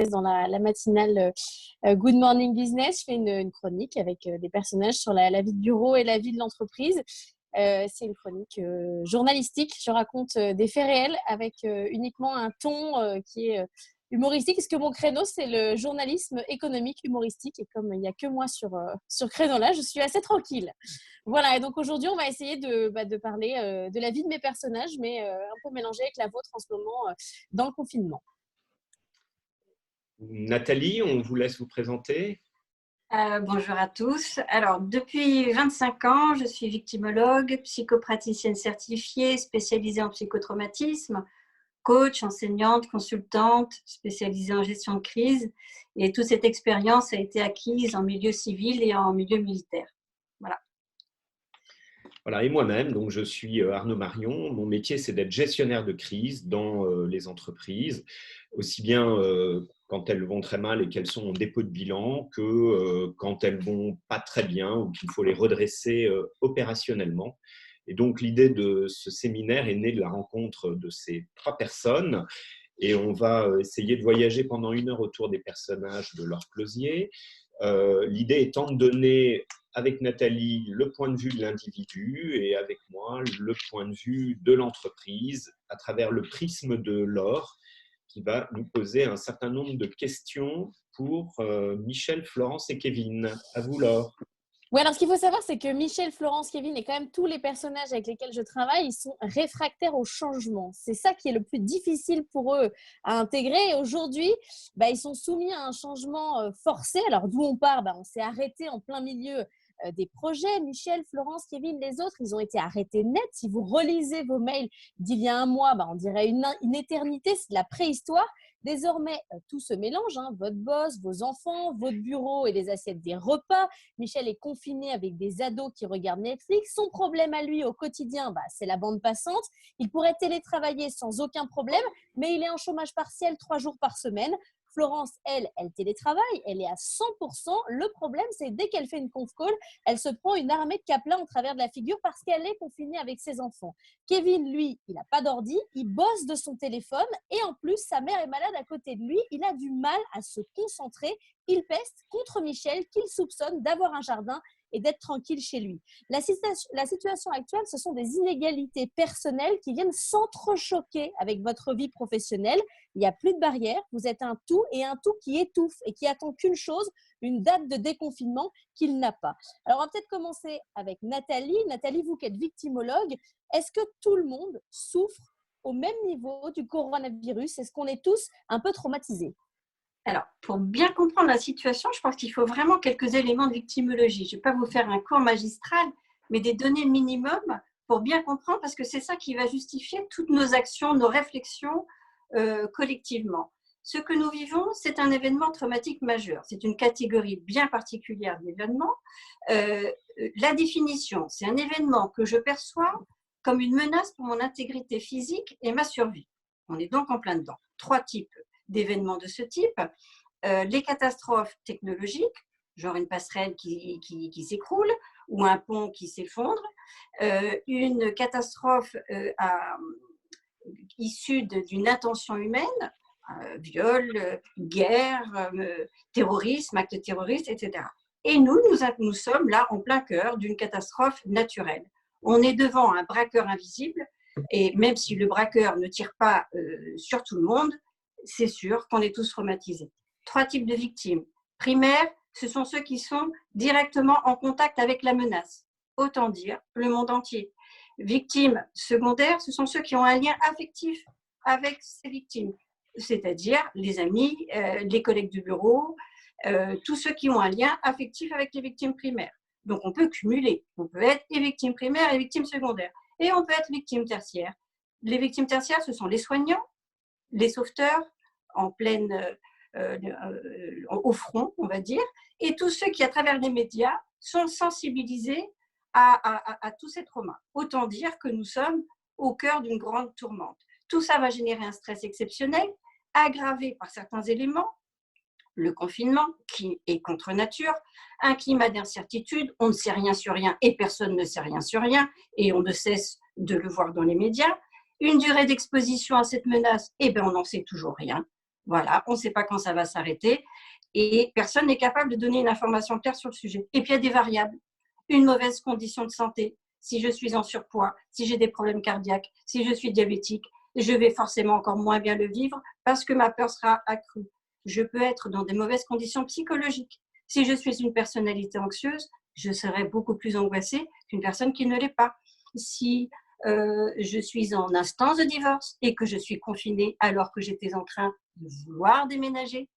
dans la matinale Good Morning Business. Je fais une chronique avec des personnages sur la vie de bureau et la vie de l'entreprise. C'est une chronique journalistique. Je raconte des faits réels avec uniquement un ton qui est humoristique. Parce que mon créneau, c'est le journalisme économique humoristique. Et comme il n'y a que moi sur créneau-là, je suis assez tranquille. Voilà, et donc aujourd'hui, on va essayer de parler de la vie de mes personnages, mais un peu mélangée avec la vôtre en ce moment dans le confinement. Nathalie, on vous laisse vous présenter. Bonjour à tous. Alors, depuis 25 ans, je suis victimologue, psychopraticienne certifiée, spécialisée en psychotraumatisme, coach, enseignante, consultante, spécialisée en gestion de crise. Et toute cette expérience a été acquise en milieu civil et en milieu militaire. Voilà. Voilà, et moi-même, donc je suis Arnaud Marion. Mon métier, c'est d'être gestionnaire de crise dans les entreprises, aussi bien quand elles vont très mal et qu'elles sont en dépôt de bilan, que quand elles vont pas très bien ou qu'il faut les redresser opérationnellement. Et donc, l'idée de ce séminaire est née de la rencontre de ces 3 personnes. Et on va essayer de voyager pendant 1 heure autour des personnages de leur closier. L'idée étant de donner, avec Nathalie, le point de vue de l'individu et avec moi, le point de vue de l'entreprise à travers le prisme de Laure, qui va nous poser un certain nombre de questions pour Michel, Florence et Kevin. À vous, Laure. Oui, alors ce qu'il faut savoir, c'est que Michel, Florence, Kevin et quand même tous les personnages avec lesquels je travaille, ils sont réfractaires au changement. C'est ça qui est le plus difficile pour eux à intégrer. Et aujourd'hui, ils sont soumis à un changement forcé. Alors d'où on part, on s'est arrêté en plein milieu des projets. Michel, Florence, Kevin, les autres, ils ont été arrêtés net. Si vous relisez vos mails d'il y a un mois, on dirait une éternité, c'est de la préhistoire. Désormais, tout se mélange, votre boss, vos enfants, votre bureau et les assiettes des repas. Michel est confiné avec des ados qui regardent Netflix. Son problème à lui au quotidien, c'est la bande passante. Il pourrait télétravailler sans aucun problème, mais il est en chômage partiel 3 jours par semaine. Florence, elle télétravaille, elle est à 100%. Le problème, c'est dès qu'elle fait une conf call, elle se prend une armée de Kaplan au travers de la figure parce qu'elle est confinée avec ses enfants. Kevin, lui, il n'a pas d'ordi, il bosse de son téléphone et en plus, sa mère est malade à côté de lui. Il a du mal à se concentrer. Il peste contre Michel qu'il soupçonne d'avoir un jardin et d'être tranquille chez lui. La situation actuelle, ce sont des inégalités personnelles qui viennent s'entrechoquer avec votre vie professionnelle. Il n'y a plus de barrières, vous êtes un tout et un tout qui étouffe et qui attend qu'une chose, une date de déconfinement qu'il n'a pas. Alors, on va peut-être commencer avec Nathalie. Nathalie, vous qui êtes victimologue, est-ce que tout le monde souffre au même niveau du coronavirus? Est-ce qu'on est tous un peu traumatisés? Alors, pour bien comprendre la situation, je pense qu'il faut vraiment quelques éléments de victimologie. Je ne vais pas vous faire un cours magistral, mais des données minimum pour bien comprendre, parce que c'est ça qui va justifier toutes nos actions, nos réflexions collectivement. Ce que nous vivons, c'est un événement traumatique majeur. C'est une catégorie bien particulière d'événements. La définition, c'est un événement que je perçois comme une menace pour mon intégrité physique et ma survie. On est donc en plein dedans. 3 types d'événements de ce type. Les catastrophes technologiques, genre une passerelle qui s'écroule ou un pont qui s'effondre. Une catastrophe issue d'une intention humaine, viol, guerre, terrorisme, actes terroristes, etc. Et nous sommes là en plein cœur d'une catastrophe naturelle. On est devant un braqueur invisible et même si le braqueur ne tire pas sur tout le monde, c'est sûr qu'on est tous traumatisés. 3 types de victimes. Primaires, ce sont ceux qui sont directement en contact avec la menace. Autant dire le monde entier. Victimes secondaires, ce sont ceux qui ont un lien affectif avec ces victimes, c'est-à-dire les amis, les collègues du bureau, tous ceux qui ont un lien affectif avec les victimes primaires. Donc on peut cumuler, on peut être et victime primaire et victime secondaire. Et on peut être victime tertiaire. Les victimes tertiaires, ce sont les soignants, les sauveteurs en pleine, au front, on va dire, et tous ceux qui, à travers les médias, sont sensibilisés à tous ces traumas. Autant dire que nous sommes au cœur d'une grande tourmente. Tout ça va générer un stress exceptionnel, aggravé par certains éléments, le confinement qui est contre nature, un climat d'incertitude, on ne sait rien sur rien et personne ne sait rien sur rien et on ne cesse de le voir dans les médias, une durée d'exposition à cette menace, on n'en sait toujours rien. Voilà, on ne sait pas quand ça va s'arrêter et personne n'est capable de donner une information claire sur le sujet. Et puis, il y a des variables. Une mauvaise condition de santé, si je suis en surpoids, si j'ai des problèmes cardiaques, si je suis diabétique, je vais forcément encore moins bien le vivre parce que ma peur sera accrue. Je peux être dans des mauvaises conditions psychologiques. Si je suis une personnalité anxieuse, je serai beaucoup plus angoissée qu'une personne qui ne l'est pas. Si je suis en instance de divorce et que je suis confinée alors que j'étais en train de vouloir déménager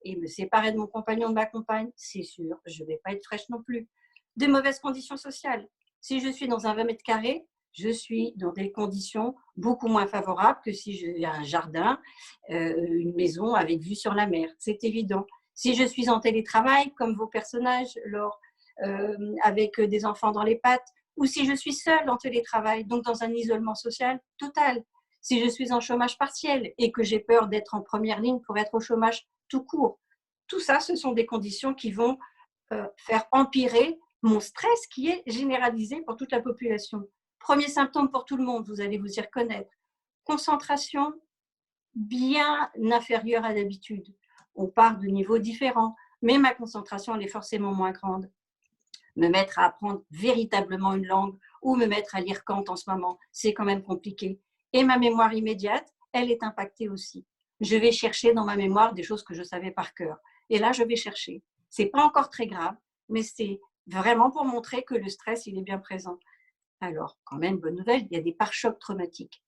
et me séparer de mon compagnon, de ma compagne, c'est sûr, je ne vais pas être fraîche non plus. De mauvaises conditions sociales. Si je suis dans un 20 mètres carrés, je suis dans des conditions beaucoup moins favorables que si j'ai un jardin, une maison avec vue sur la mer. C'est évident. Si je suis en télétravail, comme vos personnages, Laure, avec des enfants dans les pattes, ou si je suis seule en télétravail, donc dans un isolement social total. Si je suis en chômage partiel et que j'ai peur d'être en première ligne pour être au chômage tout court. Tout ça, ce sont des conditions qui vont faire empirer mon stress qui est généralisé pour toute la population. Premier symptôme pour tout le monde, vous allez vous y reconnaître. Concentration bien inférieure à d'habitude. On part de niveaux différents, mais ma concentration, elle est forcément moins grande. Me mettre à apprendre véritablement une langue ou me mettre à lire Kant en ce moment, c'est quand même compliqué. Et ma mémoire immédiate, elle est impactée aussi. Je vais chercher dans ma mémoire des choses que je savais par cœur. Et là, je vais chercher. C'est pas encore très grave, mais c'est vraiment pour montrer que le stress, il est bien présent. Alors, quand même, bonne nouvelle, il y a des pare-chocs traumatiques.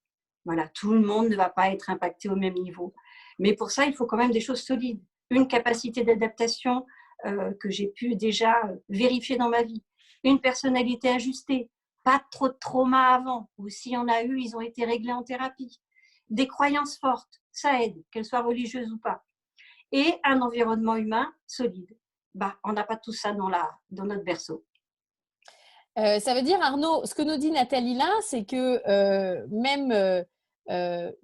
Voilà, tout le monde ne va pas être impacté au même niveau. Mais pour ça, il faut quand même des choses solides. Une capacité d'adaptation que j'ai pu déjà vérifier dans ma vie. Une personnalité ajustée. Pas trop de trauma avant. Ou s'il y en a eu, ils ont été réglés en thérapie. Des croyances fortes, ça aide, qu'elles soient religieuses ou pas. Et un environnement humain solide. On n'a pas tout ça dans notre berceau. Ça veut dire, Arnaud, ce que nous dit Nathalie là, c'est que même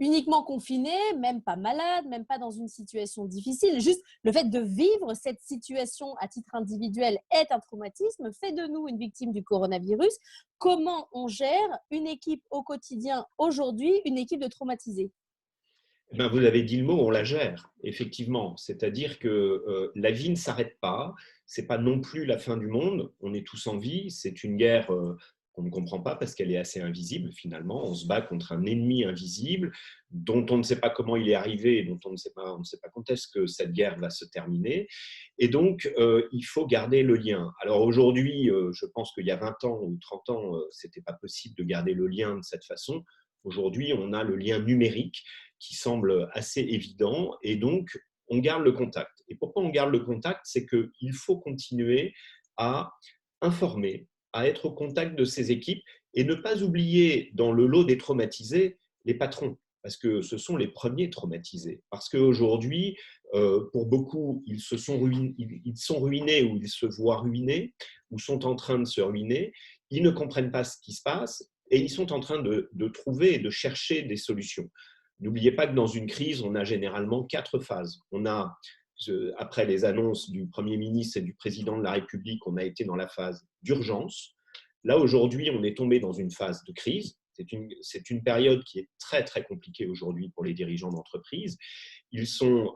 uniquement confiné, même pas malade, même pas dans une situation difficile, juste le fait de vivre cette situation à titre individuel est un traumatisme, fait de nous une victime du coronavirus. Comment on gère une équipe au quotidien aujourd'hui, une équipe de traumatisés? Vous avez dit le mot, on la gère, effectivement. C'est-à-dire que la vie ne s'arrête pas. Ce n'est pas non plus la fin du monde. On est tous en vie. C'est une guerre qu'on ne comprend pas parce qu'elle est assez invisible, finalement. On se bat contre un ennemi invisible dont on ne sait pas comment il est arrivé et dont on ne sait pas quand est-ce que cette guerre va se terminer. Et donc, il faut garder le lien. Alors aujourd'hui, je pense qu'il y a 20 ans ou 30 ans, ce n'était pas possible de garder le lien de cette façon. Aujourd'hui, on a le lien numérique qui semble assez évident et donc on garde le contact. Et pourquoi on garde le contact? C'est qu'il faut continuer à informer, à être au contact de ces équipes et ne pas oublier dans le lot des traumatisés les patrons, parce que ce sont les premiers traumatisés. Parce qu'aujourd'hui, pour beaucoup, ils sont ruinés ou ils se voient ruinés ou sont en train de se ruiner. Ils ne comprennent pas ce qui se passe et ils sont en train de trouver et de chercher des solutions. N'oubliez pas que dans une crise, on a généralement 4 phases. On a, après les annonces du Premier ministre et du Président de la République, on a été dans la phase d'urgence. Là, aujourd'hui, on est tombé dans une phase de crise. C'est une période qui est très, très compliquée aujourd'hui pour les dirigeants d'entreprise. Ils sont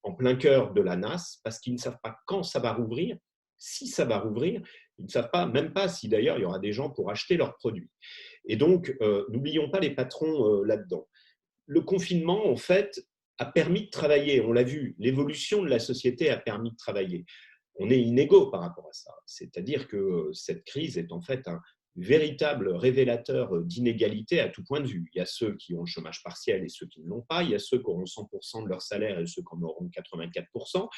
en plein cœur de la nasse parce qu'ils ne savent pas quand ça va rouvrir, si ça va rouvrir. Ils ne savent pas, même pas si d'ailleurs il y aura des gens pour acheter leurs produits. Et donc, n'oublions pas les patrons là-dedans. Le confinement, en fait, a permis de travailler. On l'a vu, l'évolution de la société a permis de travailler. On est inégaux par rapport à ça. C'est-à-dire que cette crise est en fait un véritable révélateur d'inégalité à tout point de vue. Il y a ceux qui ont le chômage partiel et ceux qui ne l'ont pas. Il y a ceux qui auront 100% de leur salaire et ceux qui en auront 84%.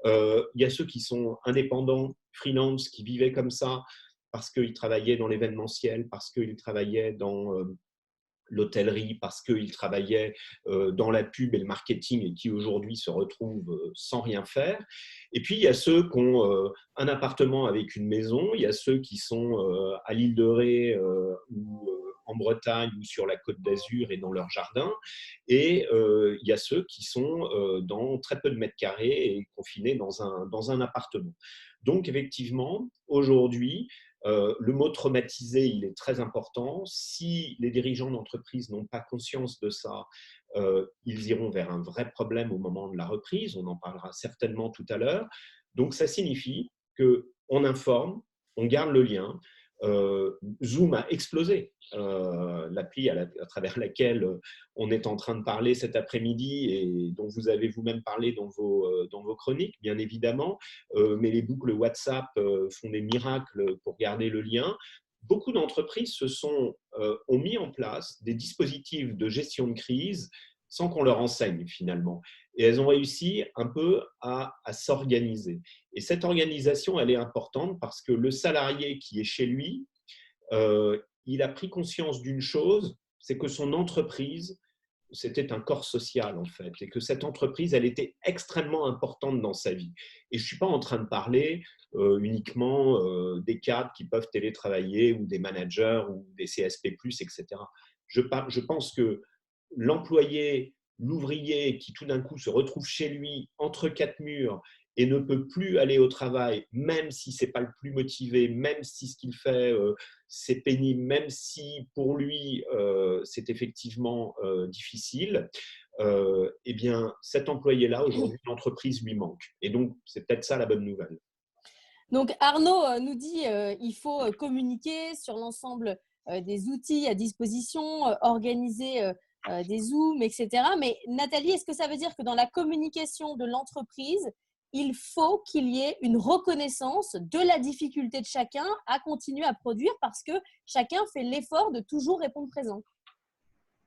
Il y a ceux qui sont indépendants, freelance, qui vivaient comme ça parce qu'ils travaillaient dans l'événementiel, parce qu'ils travaillaient dans l'hôtellerie, parce qu'ils travaillaient dans la pub et le marketing et qui aujourd'hui se retrouvent sans rien faire. Et puis, il y a ceux qui ont un appartement avec une maison, il y a ceux qui sont à l'île de Ré ou en Bretagne ou sur la Côte d'Azur et dans leur jardin. Et il y a ceux qui sont dans très peu de mètres carrés et confinés dans un appartement. Donc, effectivement, aujourd'hui, Le mot traumatisé, il est très important. Si les dirigeants d'entreprise n'ont pas conscience de ça, ils iront vers un vrai problème au moment de la reprise. On en parlera certainement tout à l'heure. Donc, ça signifie qu'on informe, on garde le lien. Zoom a explosé, l'appli à travers laquelle on est en train de parler cet après-midi et dont vous avez vous-même parlé dans vos chroniques, bien évidemment. Mais les boucles WhatsApp font des miracles pour garder le lien. Beaucoup d'entreprises ont mis en place des dispositifs de gestion de crise sans qu'on leur enseigne finalement. Et elles ont réussi un peu à s'organiser. Et cette organisation, elle est importante parce que le salarié qui est chez lui, il a pris conscience d'une chose, c'est que son entreprise, c'était un corps social en fait, et que cette entreprise, elle était extrêmement importante dans sa vie. Et je ne suis pas en train de parler uniquement des cadres qui peuvent télétravailler ou des managers ou des CSP+, etc. Je pense que l'employé, l'ouvrier qui tout d'un coup se retrouve chez lui entre quatre murs et ne peut plus aller au travail, même si ce n'est pas le plus motivé, même si ce qu'il fait, c'est pénible, même si pour lui, c'est effectivement difficile, eh bien, cet employé-là, aujourd'hui, l'entreprise lui manque. Et donc, c'est peut-être ça la bonne nouvelle. Donc, Arnaud nous dit qu'il faut communiquer sur l'ensemble des outils à disposition, organiser des Zooms, etc. Mais Nathalie, est-ce que ça veut dire que dans la communication de l'entreprise, il faut qu'il y ait une reconnaissance de la difficulté de chacun à continuer à produire parce que chacun fait l'effort de toujours répondre présent?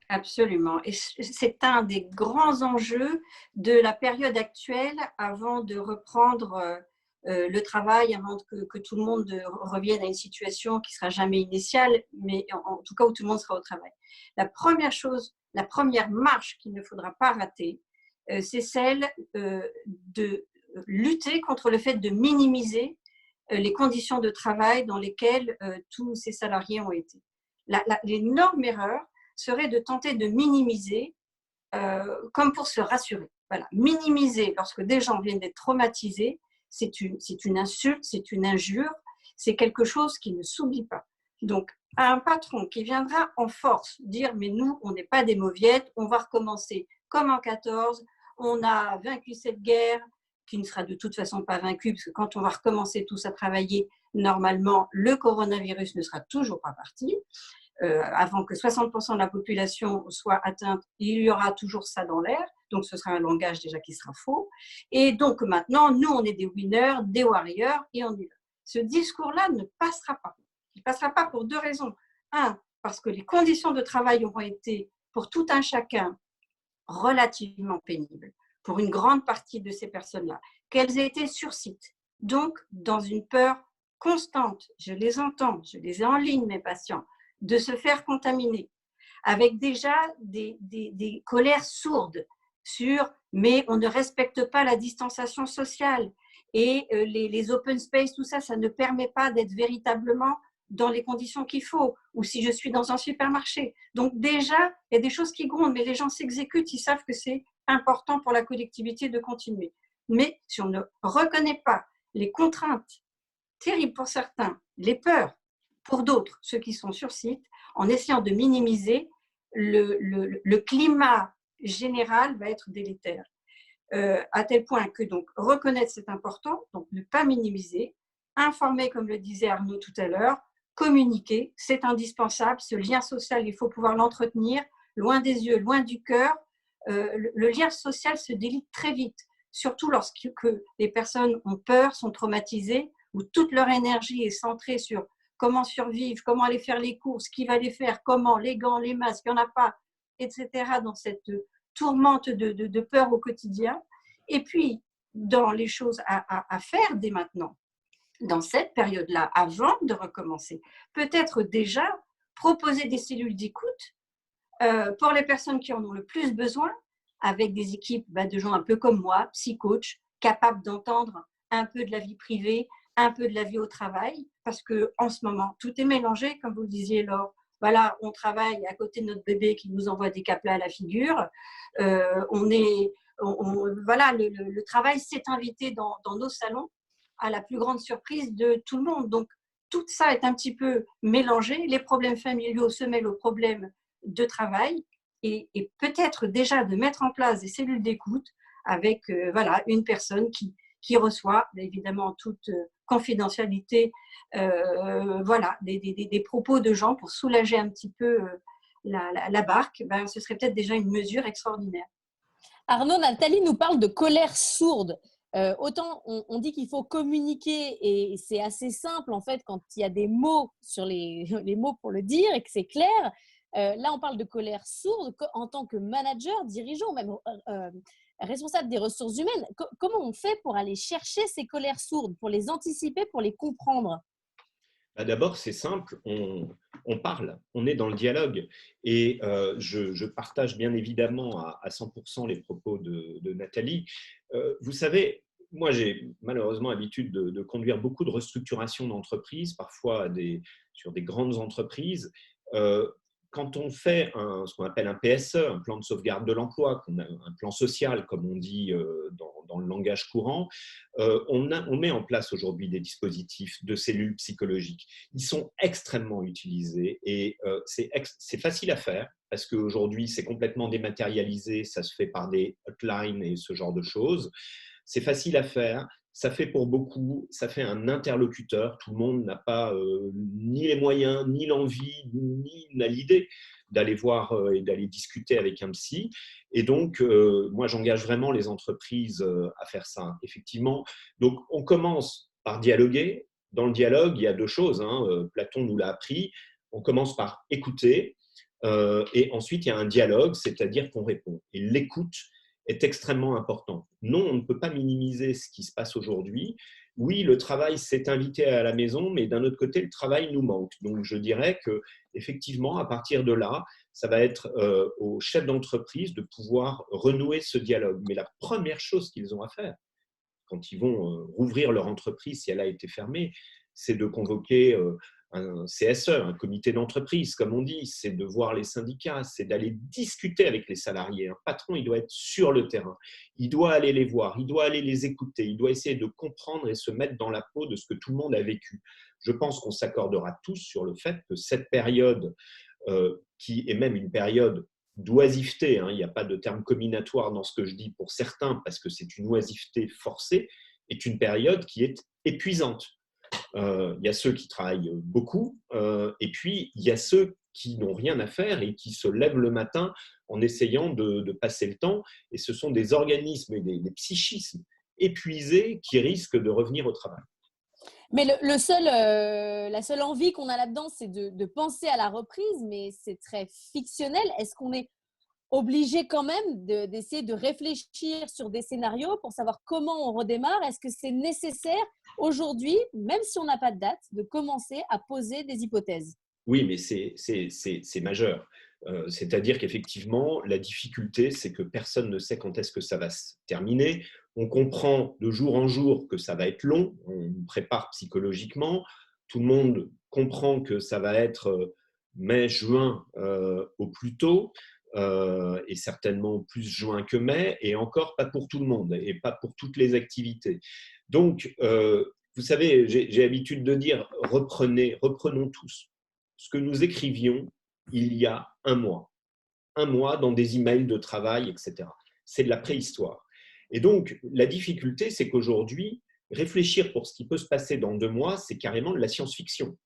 Absolument. Et c'est un des grands enjeux de la période actuelle avant de reprendre le travail, avant que tout le monde revienne à une situation qui ne sera jamais initiale, mais en tout cas où tout le monde sera au travail. La première chose, la première marche qu'il ne faudra pas rater, c'est celle de lutter contre le fait de minimiser les conditions de travail dans lesquelles tous ces salariés ont été. L'énorme erreur serait de tenter de minimiser comme pour se rassurer. Voilà. Minimiser lorsque des gens viennent d'être traumatisés, c'est une insulte, c'est une injure, c'est quelque chose qui ne s'oublie pas. Donc, un patron qui viendra en force dire « mais nous, on n'est pas des mauviettes, on va recommencer comme en 14, on a vaincu cette guerre, qui ne sera de toute façon pas vaincue, parce que quand on va recommencer tous à travailler, normalement, le coronavirus ne sera toujours pas parti. Avant que 60% de la population soit atteinte, il y aura toujours ça dans l'air. Donc, ce sera un langage déjà qui sera faux. Et donc, maintenant, nous, on est des winners, des warriors, et on y va. Ce discours-là ne passera pas. Il ne passera pas pour deux raisons. Un, parce que les conditions de travail auront été, pour tout un chacun, relativement pénibles, pour une grande partie de ces personnes-là, qu'elles aient été sur site. Donc, dans une peur constante, je les entends, je les ai en ligne, mes patients, de se faire contaminer, avec déjà des colères sourdes sur « mais on ne respecte pas la distanciation sociale et les open space, tout ça, ça ne permet pas d'être véritablement dans les conditions qu'il faut, ou si je suis dans un supermarché ». Donc déjà, il y a des choses qui grondent, mais les gens s'exécutent, ils savent que c'est important pour la collectivité de continuer. Mais si on ne reconnaît pas les contraintes terribles pour certains, les peurs, pour d'autres, ceux qui sont sur site, en essayant de minimiser, le climat général va être délétère. À tel point que donc reconnaître c'est important, donc ne pas minimiser, informer comme le disait Arnaud tout à l'heure, communiquer, c'est indispensable, ce lien social, il faut pouvoir l'entretenir, loin des yeux, loin du cœur. Le lien social se délite très vite, surtout lorsque les personnes ont peur, sont traumatisées, où toute leur énergie est centrée sur comment survivre, comment aller faire les courses, qui va les faire, comment, les gants, les masques, il n'y en a pas, etc. dans cette tourmente de peur au quotidien. Et puis, dans les choses à faire dès maintenant, dans cette période-là, avant de recommencer, peut-être déjà proposer des cellules d'écoute pour les personnes qui en ont le plus besoin, avec des équipes de gens un peu comme moi, psy-coach, capables d'entendre un peu de la vie privée, un peu de la vie au travail, parce qu'en ce moment, tout est mélangé, comme vous le disiez, Laure. Voilà, on travaille à côté de notre bébé qui nous envoie des caplats à la figure. Voilà, le travail s'est invité dans nos salons, à la plus grande surprise de tout le monde. Donc, tout ça est un petit peu mélangé. Les problèmes familiaux se mêlent aux problèmes de travail et peut-être déjà de mettre en place des cellules d'écoute avec voilà, une personne qui reçoit, évidemment en toute confidentialité, voilà, des propos de gens pour soulager un petit peu la barque, ben, ce serait peut-être déjà une mesure extraordinaire. Arnaud, Nathalie nous parle de colère sourde. Autant on dit qu'il faut communiquer et c'est assez simple en fait quand il y a des mots sur les mots pour le dire et que c'est clair. Là, on parle de colère sourde en tant que manager, dirigeant, même responsable des ressources humaines. Comment on fait pour aller chercher ces colères sourdes, pour les anticiper, pour les comprendre? D'abord, c'est simple, on parle, on est dans le dialogue. Et je partage bien évidemment à 100% les propos de Nathalie. Vous savez, moi, j'ai malheureusement l'habitude de conduire beaucoup de restructurations d'entreprises, parfois sur des grandes entreprises. Quand on fait ce qu'on appelle un PSE, un plan de sauvegarde de l'emploi, un plan social, comme on dit dans le langage courant, on met en place aujourd'hui des dispositifs de cellules psychologiques. Ils sont extrêmement utilisés et c'est facile à faire parce qu'aujourd'hui, c'est complètement dématérialisé, ça se fait par des hotlines et ce genre de choses. C'est facile à faire, ça fait pour beaucoup, ça fait un interlocuteur. Tout le monde n'a pas ni les moyens, ni l'envie, ni l'idée d'aller voir et d'aller discuter avec un psy. Et donc, moi, j'engage vraiment les entreprises à faire ça, effectivement. Donc, on commence par dialoguer. Dans le dialogue, il y a deux choses. Platon nous l'a appris. On commence par écouter et ensuite, il y a un dialogue, c'est-à-dire qu'on répond. Et l'écoute est extrêmement important. Non, on ne peut pas minimiser ce qui se passe aujourd'hui. Oui, le travail s'est invité à la maison, mais d'un autre côté, le travail nous manque. Donc, je dirais que effectivement, à partir de là, ça va être aux chefs d'entreprise de pouvoir renouer ce dialogue. Mais la première chose qu'ils ont à faire, quand ils vont rouvrir leur entreprise, si elle a été fermée, c'est de convoquer un CSE, un comité d'entreprise, comme on dit, c'est de voir les syndicats, c'est d'aller discuter avec les salariés. Un patron, il doit être sur le terrain, il doit aller les voir, il doit aller les écouter, il doit essayer de comprendre et se mettre dans la peau de ce que tout le monde a vécu. Je pense qu'on s'accordera tous sur le fait que cette période, qui est même une période d'oisiveté, il n'y a pas de terme combinatoire dans ce que je dis pour certains, parce que c'est une oisiveté forcée, est une période qui est épuisante. Il y a ceux qui travaillent beaucoup, et puis il y a ceux qui n'ont rien à faire et qui se lèvent le matin en essayant de passer le temps. Et ce sont des organismes et des psychismes épuisés qui risquent de revenir au travail. Mais la seule envie qu'on a là-dedans, c'est de penser à la reprise, mais c'est très fictionnel. Est-ce qu'on est obligé quand même d'essayer de réfléchir sur des scénarios pour savoir comment on redémarre? Est-ce que c'est nécessaire aujourd'hui, même si on n'a pas de date, de commencer à poser des hypothèses? Oui, mais c'est majeur. C'est-à-dire qu'effectivement, la difficulté, c'est que personne ne sait quand est-ce que ça va se terminer. On comprend de jour en jour que ça va être long, on nous prépare psychologiquement. Tout le monde comprend que ça va être mai, juin au plus tôt, et certainement plus juin que mai, et encore pas pour tout le monde et pas pour toutes les activités. Donc, vous savez, j'ai l'habitude de dire reprenons tous ce que nous écrivions il y a un mois dans des emails de travail, etc. C'est de la préhistoire. Et donc, la difficulté, c'est qu'aujourd'hui, réfléchir pour ce qui peut se passer dans 2 mois, c'est carrément de la science-fiction.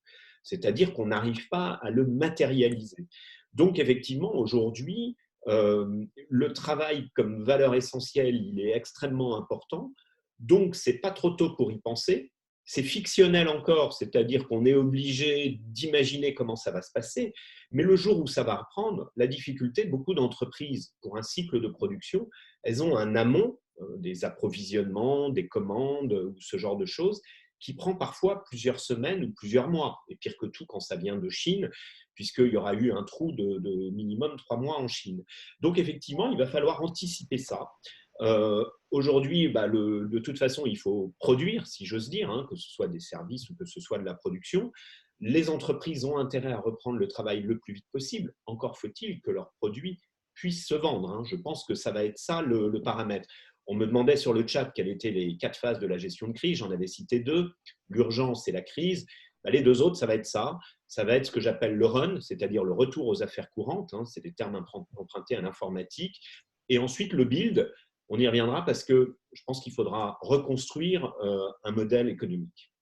C'est-à-dire qu'on n'arrive pas à le matérialiser. Donc, effectivement, aujourd'hui, le travail comme valeur essentielle, il est extrêmement important. Donc, ce n'est pas trop tôt pour y penser. C'est fictionnel encore, c'est-à-dire qu'on est obligé d'imaginer comment ça va se passer. Mais le jour où ça va reprendre, la difficulté de beaucoup d'entreprises pour un cycle de production, elles ont un amont, des approvisionnements, des commandes ou ce genre de choses, qui prend parfois plusieurs semaines ou plusieurs mois. Et pire que tout quand ça vient de Chine, puisqu'il y aura eu un trou de minimum 3 mois en Chine. Donc effectivement, il va falloir anticiper ça. Aujourd'hui, de toute façon, il faut produire, si j'ose dire, que ce soit des services ou que ce soit de la production. Les entreprises ont intérêt à reprendre le travail le plus vite possible. Encore faut-il que leurs produits puissent se vendre. Je pense que ça va être ça le paramètre. On me demandait sur le chat quelles étaient les 4 phases de la gestion de crise. J'en avais cité 2, l'urgence et la crise. Bah, les deux autres, ça va être ça. Ça va être ce que j'appelle le run, c'est-à-dire le retour aux affaires courantes. Hein, c'est des termes empruntés à l'informatique. Et ensuite, le build, on y reviendra parce que je pense qu'il faudra reconstruire un modèle économique.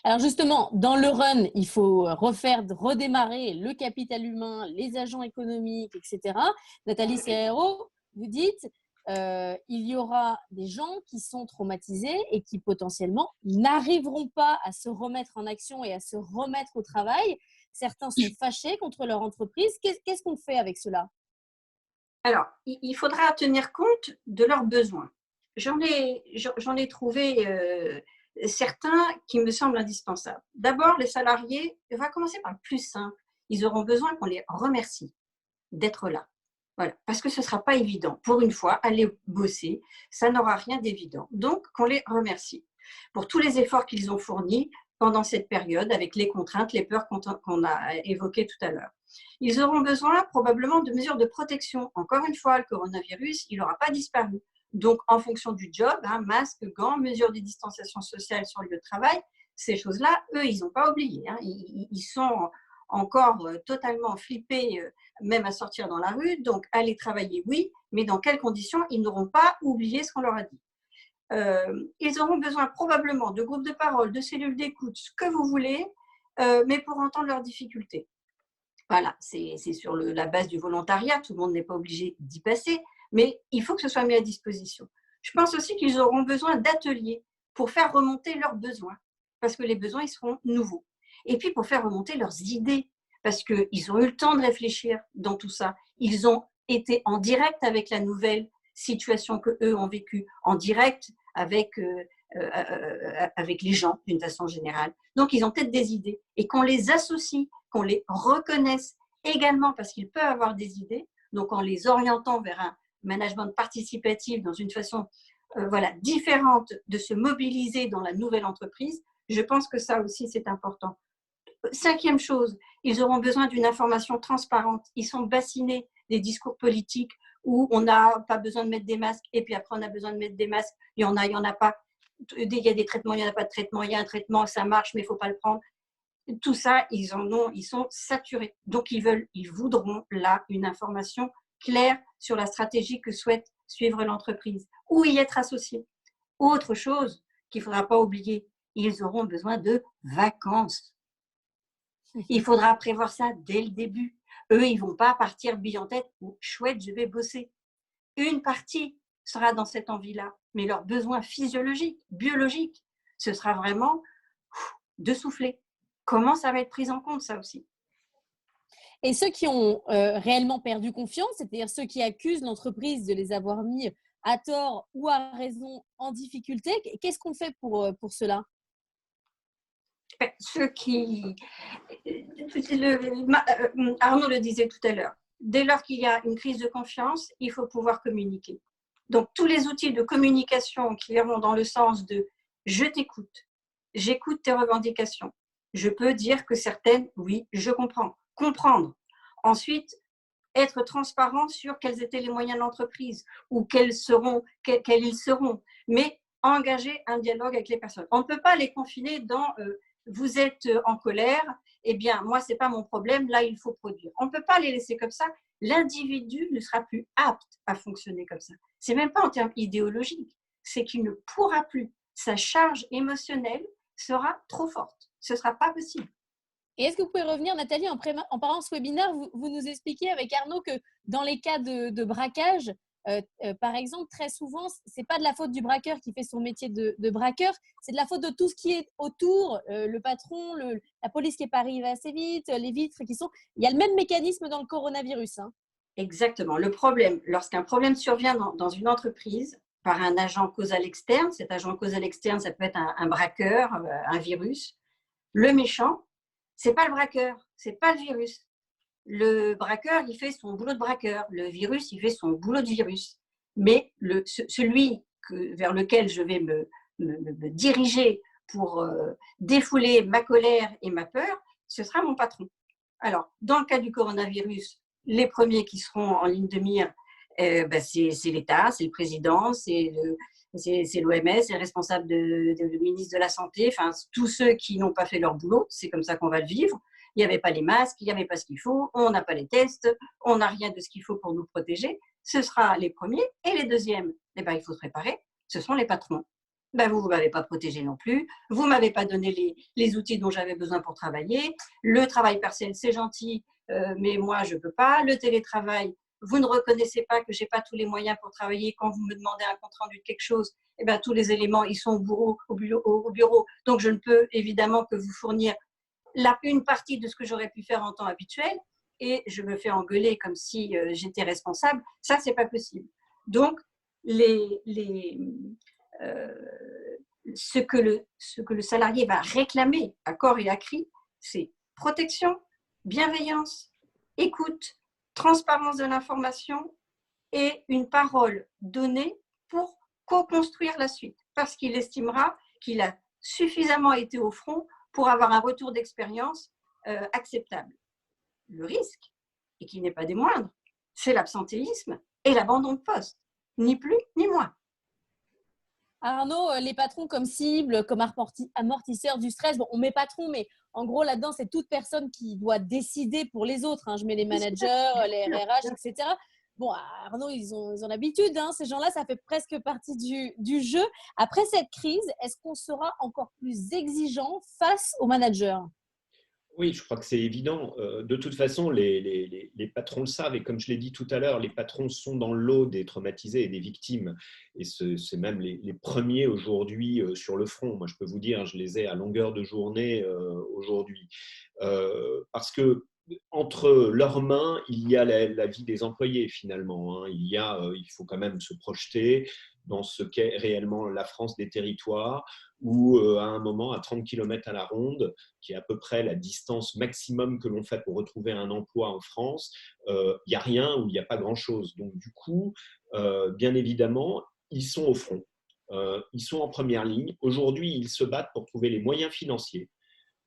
Alors justement, dans le run, il faut redémarrer le capital humain, les agents économiques, etc. Nathalie Serrero, vous dites, il y aura des gens qui sont traumatisés et qui potentiellement n'arriveront pas à se remettre en action et à se remettre au travail. Certains sont fâchés contre leur entreprise. Qu'est-ce qu'on fait avec cela? Alors, il faudra tenir compte de leurs besoins. J'en ai trouvé certains qui me semblent indispensables. D'abord, les salariés, on va commencer par le plus simple. Ils auront besoin qu'on les remercie d'être là. Voilà, parce que ce ne sera pas évident. Pour une fois, aller bosser, ça n'aura rien d'évident. Donc, qu'on les remercie pour tous les efforts qu'ils ont fournis pendant cette période, avec les contraintes, les peurs qu'on a évoquées tout à l'heure. Ils auront besoin probablement de mesures de protection. Encore une fois, le coronavirus, il n'aura pas disparu. Donc, en fonction du job, hein, masque, gants, mesures de distanciation sociale sur le lieu de travail, ces choses-là, eux, ils n'ont pas oublié. Hein. Ils sont encore totalement flippés, même à sortir dans la rue. Donc, aller travailler, oui, mais dans quelles conditions? Ils n'auront pas oublié ce qu'on leur a dit. Ils auront besoin probablement de groupes de parole, de cellules d'écoute, ce que vous voulez, mais pour entendre leurs difficultés. Voilà, c'est sur la base du volontariat, tout le monde n'est pas obligé d'y passer, mais il faut que ce soit mis à disposition. Je pense aussi qu'ils auront besoin d'ateliers pour faire remonter leurs besoins, parce que les besoins, ils seront nouveaux. Et puis pour faire remonter leurs idées, parce qu'ils ont eu le temps de réfléchir dans tout ça. Ils ont été en direct avec la nouvelle situation qu'eux ont vécue, en direct avec les gens d'une façon générale. Donc, ils ont peut-être des idées et qu'on les associe, qu'on les reconnaisse également parce qu'ils peuvent avoir des idées, donc en les orientant vers un management participatif dans une façon différente de se mobiliser dans la nouvelle entreprise. Je pense que ça aussi, c'est important. Cinquième chose, ils auront besoin d'une information transparente. Ils sont bassinés des discours politiques où on n'a pas besoin de mettre des masques et puis après on a besoin de mettre des masques. Il y en a pas. Il y a des traitements, il n'y en a pas de traitement. Il y a un traitement, ça marche, mais il ne faut pas le prendre. Tout ça, ils sont saturés. Donc, ils voudront là une information claire sur la stratégie que souhaite suivre l'entreprise ou y être associés. Autre chose qu'il ne faudra pas oublier, ils auront besoin de vacances. Il faudra prévoir ça dès le début. Eux, ils ne vont pas partir bille en tête ou chouette, je vais bosser. Une partie sera dans cette envie-là, mais leurs besoins physiologiques, biologiques, ce sera vraiment de souffler. Comment ça va être pris en compte, ça aussi? Et ceux qui ont réellement perdu confiance, c'est-à-dire ceux qui accusent l'entreprise de les avoir mis à tort ou à raison en difficulté, qu'est-ce qu'on fait pour cela? Ceux qui… Arnaud le disait tout à l'heure, dès lors qu'il y a une crise de confiance, il faut pouvoir communiquer. Donc, tous les outils de communication qui iront dans le sens de « je t'écoute, j'écoute tes revendications ». Je peux dire que certaines, oui, je comprends. Comprendre. Ensuite, être transparent sur quels étaient les moyens de l'entreprise ou quels ils seront. Mais engager un dialogue avec les personnes. On ne peut pas les confiner dans vous êtes en colère, eh bien, moi, ce n'est pas mon problème, là, il faut produire. On ne peut pas les laisser comme ça. L'individu ne sera plus apte à fonctionner comme ça. Ce n'est même pas en termes idéologiques, c'est qu'il ne pourra plus. Sa charge émotionnelle sera trop forte. Ce ne sera pas possible. Et est-ce que vous pouvez revenir, Nathalie, en préparant ce webinaire, vous nous expliquez avec Arnaud que dans les cas de braquage, par exemple, très souvent, ce n'est pas de la faute du braqueur qui fait son métier de braqueur, c'est de la faute de tout ce qui est autour, le patron, la police qui n'est pas arrivée assez vite, les vitres qui sont… Il y a le même mécanisme dans le coronavirus. Hein. Exactement. Le problème, lorsqu'un problème survient dans une entreprise par un agent causal externe, cet agent causal externe, ça peut être un braqueur, un virus, le méchant, ce n'est pas le braqueur, ce n'est pas le virus. Le braqueur, il fait son boulot de braqueur. Le virus, il fait son boulot de virus. Mais celui vers lequel je vais me diriger pour défouler ma colère et ma peur, ce sera mon patron. Alors, dans le cas du coronavirus, les premiers qui seront en ligne de mire, c'est l'État, c'est le président, c'est c'est l'OMS, c'est le responsable le ministre de la Santé, enfin, tous ceux qui n'ont pas fait leur boulot, c'est comme ça qu'on va le vivre. Il n'y avait pas les masques, il n'y avait pas ce qu'il faut, on n'a pas les tests, on n'a rien de ce qu'il faut pour nous protéger. Ce sera les premiers. Et les deuxièmes, eh ben, il faut se préparer, ce sont les patrons. Ben, vous ne m'avez pas protégé non plus, vous ne m'avez pas donné les outils dont j'avais besoin pour travailler, le travail partiel, c'est gentil, mais moi, je ne peux pas. Le télétravail, vous ne reconnaissez pas que je n'ai pas tous les moyens pour travailler. Quand vous me demandez un compte rendu de quelque chose, eh ben, tous les éléments, ils sont au bureau. Donc, je ne peux évidemment que vous fournir une partie de ce que j'aurais pu faire en temps habituel et je me fais engueuler comme si j'étais responsable. Ça, ce n'est pas possible. Donc, ce que le salarié va réclamer à corps et à cri, c'est protection, bienveillance, écoute, transparence de l'information et une parole donnée pour co-construire la suite, parce qu'il estimera qu'il a suffisamment été au front pour avoir un retour d'expérience acceptable. Le risque, et qui n'est pas des moindres, c'est l'absentéisme et l'abandon de poste, ni plus ni moins. Arnaud, les patrons comme cible, comme amortisseur du stress, bon, on met patron, mais en gros, là-dedans, c'est toute personne qui doit décider pour les autres. Hein. Je mets les managers, les RH, etc. Bon, Arnaud, ils ont l'habitude. Hein. Ces gens-là, ça fait presque partie du jeu. Après cette crise, est-ce qu'on sera encore plus exigeant face aux managers ? Oui, je crois que c'est évident. De toute façon, les patrons le savent. Et comme je l'ai dit tout à l'heure, les patrons sont dans le lot des traumatisés et des victimes. Et c'est même les premiers aujourd'hui sur le front. Moi, je peux vous dire, je les ai à longueur de journée aujourd'hui. Parce que entre leurs mains, il y a la vie des employés finalement. Hein. Il faut quand même se projeter dans ce qu'est réellement la France des territoires, où à un moment, à 30 km à la ronde, qui est à peu près la distance maximum que l'on fait pour retrouver un emploi en France, il n'y a rien ou il n'y a pas grand-chose. Donc du coup, bien évidemment, ils sont au front. Ils sont en première ligne. Aujourd'hui, ils se battent pour trouver les moyens financiers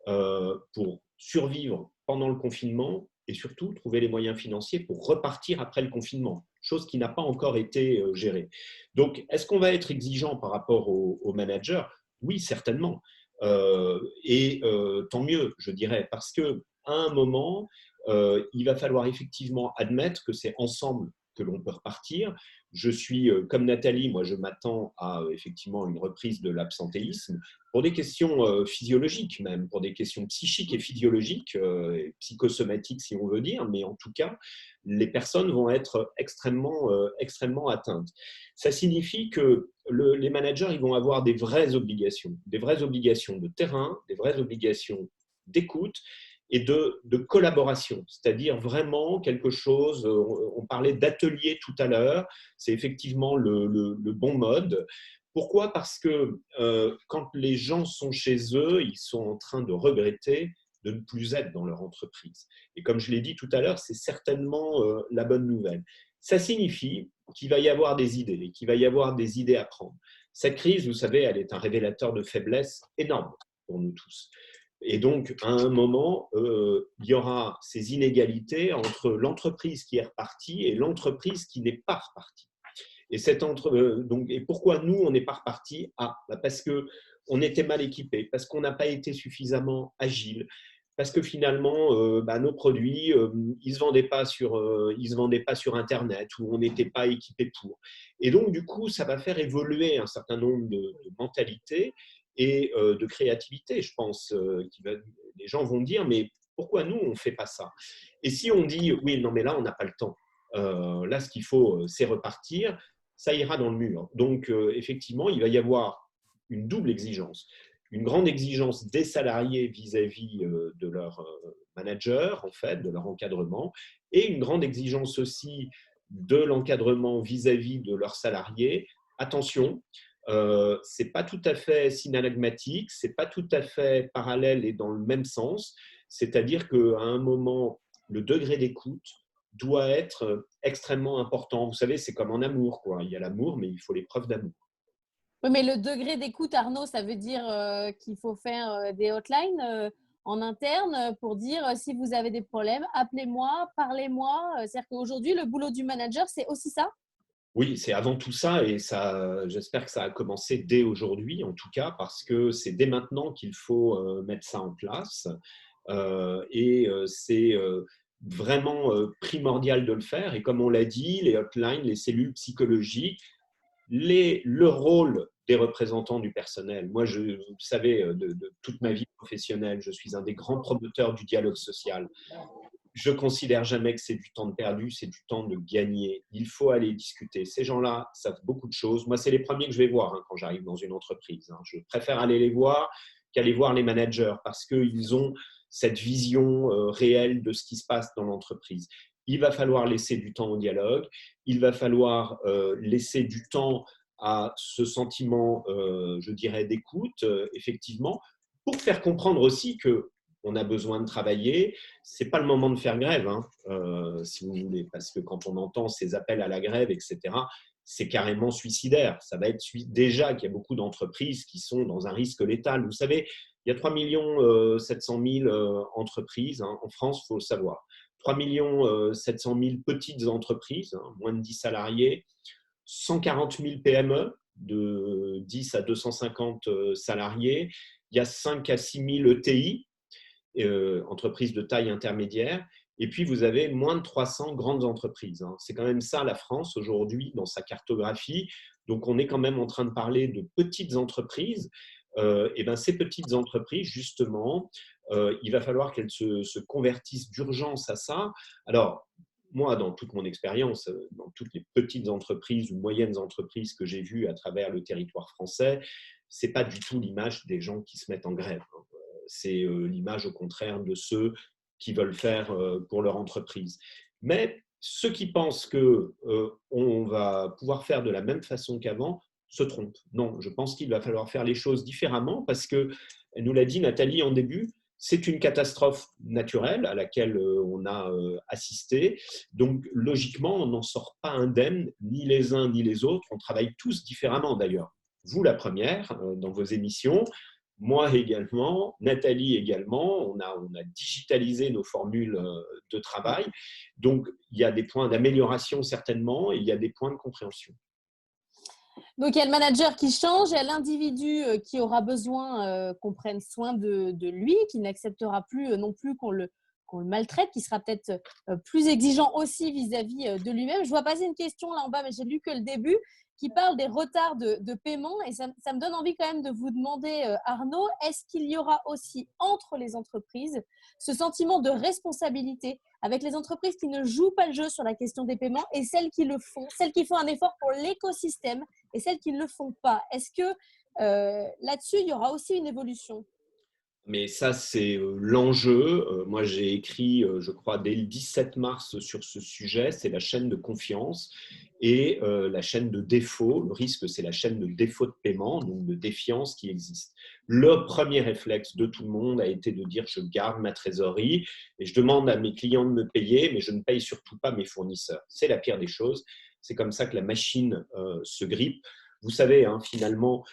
pour survivre pendant le confinement et surtout trouver les moyens financiers pour repartir après le confinement, chose qui n'a pas encore été gérée. Donc, est-ce qu'on va être exigeant par rapport aux managers ? Oui, certainement. Tant mieux, je dirais, parce qu'à un moment, il va falloir effectivement admettre que c'est ensemble que l'on peut repartir. Je suis comme Nathalie, moi je m'attends à effectivement une reprise de l'absentéisme pour des questions physiologiques même, pour des questions psychiques et physiologiques, psychosomatiques si on veut dire, mais en tout cas, les personnes vont être extrêmement atteintes. Ça signifie que les managers ils vont avoir des vraies obligations de terrain, des vraies obligations d'écoute et de collaboration, c'est-à-dire vraiment quelque chose, on parlait d'atelier tout à l'heure, c'est effectivement le bon mode. Pourquoi ? Parce que quand les gens sont chez eux, ils sont en train de regretter de ne plus être dans leur entreprise. Et comme je l'ai dit tout à l'heure, c'est certainement la bonne nouvelle. Ça signifie qu'il va y avoir des idées et qu'il va y avoir des idées à prendre. Cette crise, vous savez, elle est un révélateur de faiblesse énorme pour nous tous. Et donc, à un moment, il y aura ces inégalités entre l'entreprise qui est repartie et l'entreprise qui n'est pas repartie. Et pourquoi nous, on n'est pas repartis ? Parce qu'on était mal équipés, parce qu'on n'a pas été suffisamment agile, parce que finalement, nos produits, ils ne se vendaient pas sur Internet, ou on n'était pas équipés pour. Et donc, du coup, ça va faire évoluer un certain nombre de mentalités et de créativité, je pense. Les gens vont dire, mais pourquoi nous, on ne fait pas ça ? Et si on dit, oui, non, mais là, on n'a pas le temps. Là, ce qu'il faut, c'est repartir. Ça ira dans le mur. Donc, effectivement, il va y avoir une double exigence. Une grande exigence des salariés vis-à-vis de leur manager, en fait, de leur encadrement, et une grande exigence aussi de l'encadrement vis-à-vis de leurs salariés. Attention, ce n'est pas tout à fait synalagmatique, ce n'est pas tout à fait parallèle et dans le même sens. C'est-à-dire qu'à un moment, le degré d'écoute doit être extrêmement important. Vous savez, c'est comme en amour, quoi. Il y a l'amour, mais il faut les preuves d'amour. Oui, mais le degré d'écoute, Arnaud, ça veut dire qu'il faut faire des hotlines en interne pour dire si vous avez des problèmes, appelez-moi, parlez-moi. C'est-à-dire qu'aujourd'hui, le boulot du manager, c'est aussi ça ? Oui, c'est avant tout ça et ça, j'espère que ça a commencé dès aujourd'hui en tout cas parce que c'est dès maintenant qu'il faut mettre ça en place c'est vraiment primordial de le faire et comme on l'a dit, les hotlines, les cellules psychologiques, le rôle des représentants du personnel. Moi, vous savez, de toute ma vie professionnelle, je suis un des grands promoteurs du dialogue social. Je considère jamais que c'est du temps de perdu, c'est du temps de gagner. Il faut aller discuter. Ces gens-là savent beaucoup de choses. Moi, c'est les premiers que je vais voir quand j'arrive dans une entreprise. Je préfère aller les voir qu'aller voir les managers parce qu'ils ont cette vision réelle de ce qui se passe dans l'entreprise. Il va falloir laisser du temps au dialogue. Il va falloir laisser du temps à ce sentiment, je dirais, d'écoute, effectivement, pour faire comprendre aussi que on a besoin de travailler. C'est pas le moment de faire grève, si vous voulez, parce que quand on entend ces appels à la grève, etc., c'est carrément suicidaire. Ça va être déjà qu'il y a beaucoup d'entreprises qui sont dans un risque létal. Vous savez, il y a 3 700 000 entreprises en France, il faut le savoir. 3 700 000 petites entreprises, moins de 10 salariés, 140 000 PME de 10 à 250 salariés, il y a 5 à 6 000 ETI, entreprises de taille intermédiaire. Et puis, vous avez moins de 300 grandes entreprises. C'est quand même ça, la France, aujourd'hui, dans sa cartographie. Donc, on est quand même en train de parler de petites entreprises. Et ben, ces petites entreprises, justement, il va falloir qu'elles se convertissent d'urgence à ça. Alors, moi, dans toute mon expérience, dans toutes les petites entreprises ou moyennes entreprises que j'ai vues à travers le territoire français, ce n'est pas du tout l'image des gens qui se mettent en grève. C'est l'image au contraire de ceux qui veulent faire pour leur entreprise. Mais ceux qui pensent qu'on va pouvoir faire de la même façon qu'avant se trompent. Non, je pense qu'il va falloir faire les choses différemment parce que, elle nous l'a dit Nathalie en début, c'est une catastrophe naturelle à laquelle on a assisté. Donc, logiquement, on n'en sort pas indemne, ni les uns ni les autres. On travaille tous différemment d'ailleurs. Vous, la première, dans vos émissions, moi également, Nathalie également, on a digitalisé nos formules de travail. Donc, il y a des points d'amélioration certainement et il y a des points de compréhension. Donc, il y a le manager qui change, il y a l'individu qui aura besoin qu'on prenne soin de lui, qui n'acceptera plus non plus qu'on le maltraite, qui sera peut-être plus exigeant aussi vis-à-vis de lui-même. Je vois passer une question là en bas, mais j'ai lu que le début, qui parle des retards de paiement. Et ça me donne envie quand même de vous demander, Arnaud, est-ce qu'il y aura aussi entre les entreprises ce sentiment de responsabilité avec les entreprises qui ne jouent pas le jeu sur la question des paiements et celles qui le font, celles qui font un effort pour l'écosystème et celles qui ne le font pas? Est-ce que là-dessus, il y aura aussi une évolution? Mais ça, c'est l'enjeu. Moi, j'ai écrit, je crois, dès le 17 mars sur ce sujet. C'est la chaîne de confiance et la chaîne de défaut. Le risque, c'est la chaîne de défaut de paiement, donc de défiance qui existe. Le premier réflexe de tout le monde a été de dire je garde ma trésorerie et je demande à mes clients de me payer, mais je ne paye surtout pas mes fournisseurs. C'est la pire des choses. C'est comme ça que la machine se grippe. Vous savez, finalement,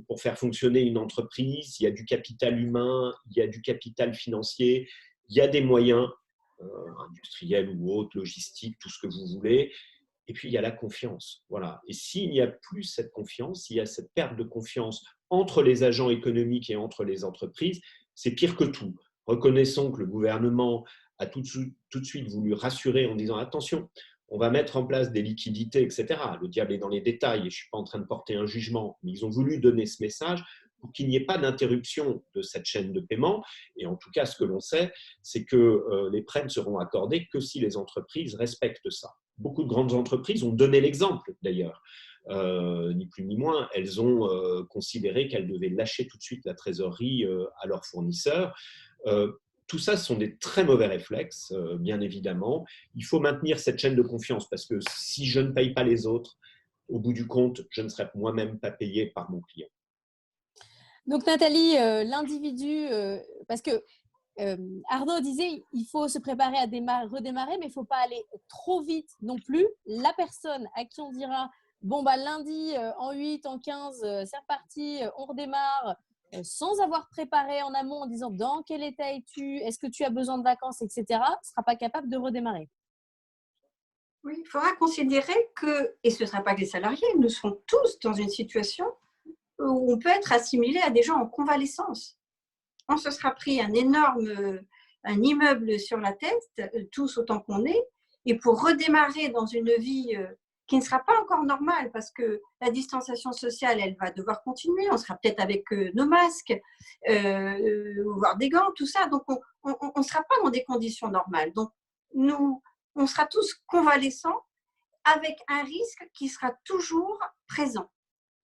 pour faire fonctionner une entreprise, il y a du capital humain, il y a du capital financier, il y a des moyens industriels ou autres, logistiques, tout ce que vous voulez. Et puis, il y a la confiance. Voilà. Et s'il n'y a plus cette confiance, s'il y a cette perte de confiance entre les agents économiques et entre les entreprises, c'est pire que tout. Reconnaissons que le gouvernement a tout de suite voulu rassurer en disant attention, on va mettre en place des liquidités, etc. Le diable est dans les détails et je ne suis pas en train de porter un jugement, mais ils ont voulu donner ce message pour qu'il n'y ait pas d'interruption de cette chaîne de paiement. Et en tout cas, ce que l'on sait, c'est que les prêts ne seront accordés que si les entreprises respectent ça. Beaucoup de grandes entreprises ont donné l'exemple, d'ailleurs. Ni plus ni moins, elles ont considéré qu'elles devaient lâcher tout de suite la trésorerie à leurs fournisseurs. Tout ça, ce sont des très mauvais réflexes, bien évidemment. Il faut maintenir cette chaîne de confiance parce que si je ne paye pas les autres, au bout du compte, je ne serai moi-même pas payé par mon client. Donc, Nathalie, l'individu, parce que Arnaud disait il faut se préparer à redémarrer, mais il ne faut pas aller trop vite non plus. La personne à qui on dira bon, bah, lundi, en 8, en 15, c'est reparti, on redémarre, sans avoir préparé en amont en disant dans quel état es-tu, est-ce que tu as besoin de vacances, etc., ne sera pas capable de redémarrer. Oui, il faudra considérer que, et ce ne sera pas que les salariés, nous serons tous dans une situation où on peut être assimilé à des gens en convalescence. On se sera pris un immeuble sur la tête, tous autant qu'on est, et pour redémarrer dans une vie qui ne sera pas encore normale, parce que la distanciation sociale, elle va devoir continuer, on sera peut-être avec nos masques, voire des gants, tout ça, donc on ne sera pas dans des conditions normales. Donc, on sera tous convalescents avec un risque qui sera toujours présent.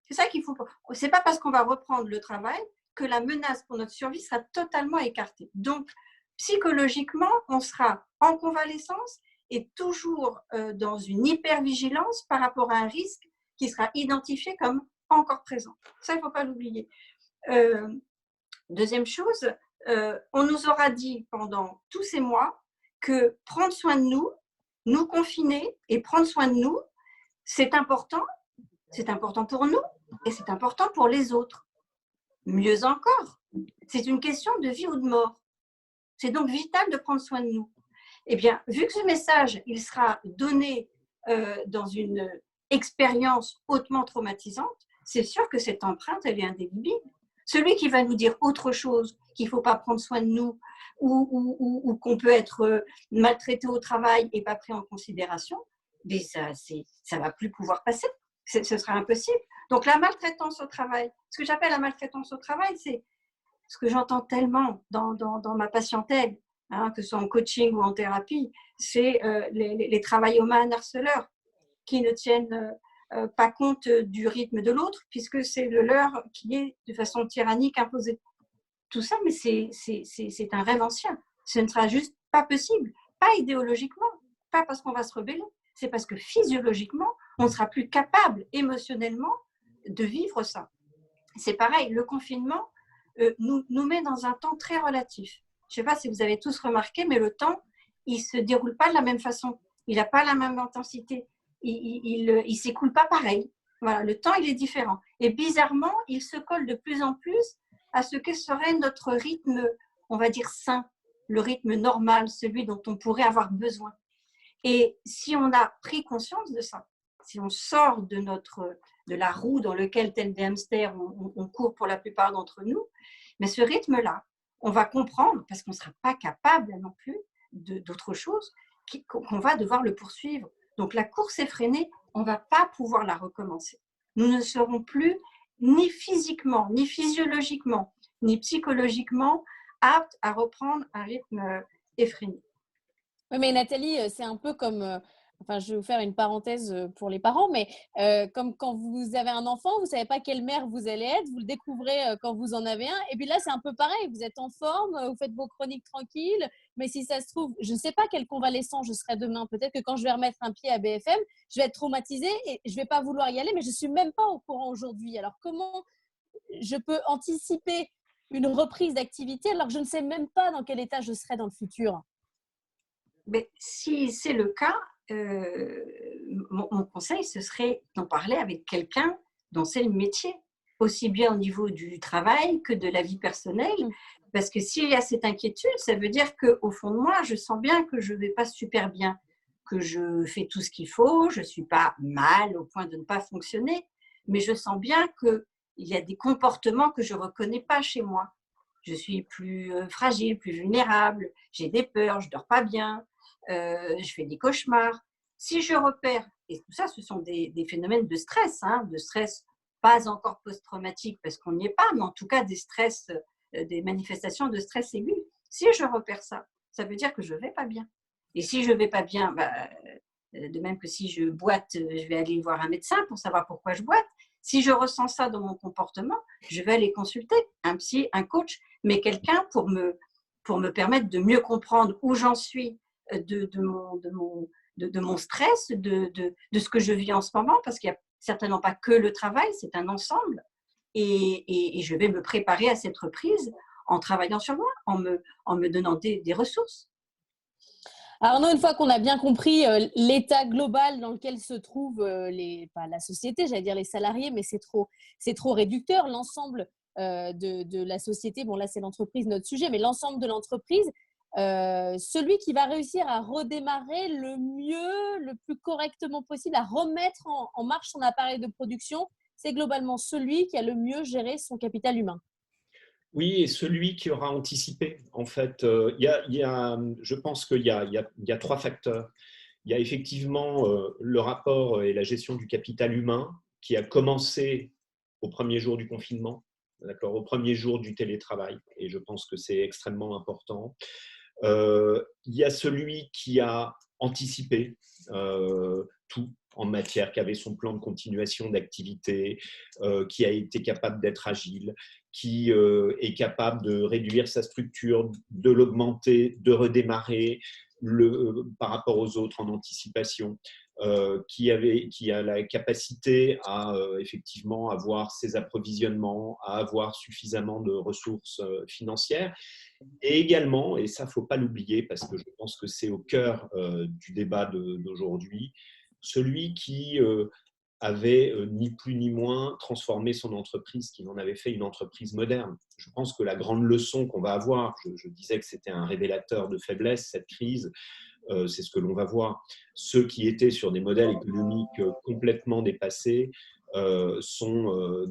C'est ça qu'il faut. C'est pas parce qu'on va reprendre le travail que la menace pour notre survie sera totalement écartée. Donc, psychologiquement, on sera en convalescence et toujours dans une hypervigilance par rapport à un risque qui sera identifié comme encore présent. Ça, il ne faut pas l'oublier. Deuxième chose, on nous aura dit pendant tous ces mois que prendre soin de nous confiner et prendre soin de nous, c'est important pour nous et c'est important pour les autres. Mieux encore, c'est une question de vie ou de mort. C'est donc vital de prendre soin de nous. Eh bien, vu que ce message, il sera donné dans une expérience hautement traumatisante, c'est sûr que cette empreinte, elle est indélébile. Celui qui va nous dire autre chose, qu'il ne faut pas prendre soin de nous, ou qu'on peut être maltraité au travail et pas pris en considération, mais ça ne va plus pouvoir passer. Ce sera impossible. Donc la maltraitance au travail, ce que j'appelle la maltraitance au travail, c'est ce que j'entends tellement dans ma patientèle, hein, que ce soit en coaching ou en thérapie, c'est les travaillomans harceleurs qui ne tiennent pas compte du rythme de l'autre, puisque c'est le leur qui est de façon tyrannique imposé. Tout ça, mais c'est un rêve ancien. Ce ne sera juste pas possible, pas idéologiquement, pas parce qu'on va se rebeller, c'est parce que physiologiquement, on ne sera plus capable émotionnellement de vivre ça. C'est pareil, le confinement nous met dans un temps très relatif. Je ne sais pas si vous avez tous remarqué, mais le temps, il ne se déroule pas de la même façon. Il n'a pas la même intensité. Il s'écoule pas pareil. Voilà, le temps, il est différent. Et bizarrement, il se colle de plus en plus à ce que serait notre rythme, on va dire sain, le rythme normal, celui dont on pourrait avoir besoin. Et si on a pris conscience de ça, si on sort de la roue dans laquelle, tel des hamsters, on court pour la plupart d'entre nous, mais ce rythme-là, on va comprendre, parce qu'on ne sera pas capable non plus d'autre chose, qu'on va devoir le poursuivre. Donc la course effrénée, on ne va pas pouvoir la recommencer. Nous ne serons plus ni physiquement, ni physiologiquement, ni psychologiquement aptes à reprendre un rythme effréné. Oui, mais Nathalie, c'est un peu comme, enfin, je vais vous faire une parenthèse pour les parents, mais comme quand vous avez un enfant, vous ne savez pas quelle mère vous allez être, vous le découvrez quand vous en avez un. Et puis là, c'est un peu pareil, vous êtes en forme, vous faites vos chroniques tranquilles, mais si ça se trouve, je ne sais pas quel convalescent je serai demain. Peut-être que quand je vais remettre un pied à BFM, je vais être traumatisée et je ne vais pas vouloir y aller, mais je ne suis même pas au courant aujourd'hui. Alors, comment je peux anticiper une reprise d'activité alors que je ne sais même pas dans quel état je serai dans le futur? Mais si c'est le cas, mon conseil, ce serait d'en parler avec quelqu'un dont c'est le métier, aussi bien au niveau du travail que de la vie personnelle. Parce que s'il y a cette inquiétude, ça veut dire qu'au fond de moi, je sens bien que je ne vais pas super bien, que je fais tout ce qu'il faut, je ne suis pas mal au point de ne pas fonctionner, mais je sens bien qu'il y a des comportements que je ne reconnais pas chez moi. Je suis plus fragile, plus vulnérable, j'ai des peurs, je ne dors pas bien, je fais des cauchemars. Si je repère, et tout ça, ce sont des phénomènes de stress, hein, de stress pas encore post-traumatique parce qu'on n'y est pas, mais en tout cas des stress, des manifestations de stress aigu. Si je repère ça, ça veut dire que je ne vais pas bien. Et si je ne vais pas bien, de même que si je boite, je vais aller voir un médecin pour savoir pourquoi je boite. Si je ressens ça dans mon comportement, je vais aller consulter un psy, un coach, mais quelqu'un pour me permettre de mieux comprendre où j'en suis de mon stress, de ce que je vis en ce moment, parce qu'il n'y a certainement pas que le travail, c'est un ensemble. Et je vais me préparer à cette reprise en travaillant sur moi, en me donnant des ressources. Alors, nous, une fois qu'on a bien compris l'état global dans lequel se trouve pas la société, j'allais dire les salariés, mais c'est trop réducteur, l'ensemble de la société. Bon, là, c'est l'entreprise, notre sujet, mais l'ensemble de l'entreprise. celui qui va réussir à redémarrer le mieux, le plus correctement possible, à remettre en marche son appareil de production, c'est globalement celui qui a le mieux géré son capital humain. Oui, et celui qui aura anticipé. En fait, je pense qu'il y a trois facteurs. Il y a effectivement le rapport et la gestion du capital humain qui a commencé au premier jour du confinement, d'accord, au premier jour du télétravail. Et je pense que c'est extrêmement important. Il y a celui qui a anticipé tout en matière, qui avait son plan de continuation d'activité, qui a été capable d'être agile, qui est capable de réduire sa structure, de l'augmenter, de redémarrer par rapport aux autres en anticipation, qui a la capacité à effectivement avoir ses approvisionnements, à avoir suffisamment de ressources financières. Et également, et ça, il ne faut pas l'oublier parce que je pense que c'est au cœur du débat d'aujourd'hui, celui qui avait ni plus ni moins transformé son entreprise, qui en avait fait une entreprise moderne. Je pense que la grande leçon qu'on va avoir, je disais que c'était un révélateur de faiblesse, cette crise, c'est ce que l'on va voir. Ceux qui étaient sur des modèles économiques complètement dépassés sont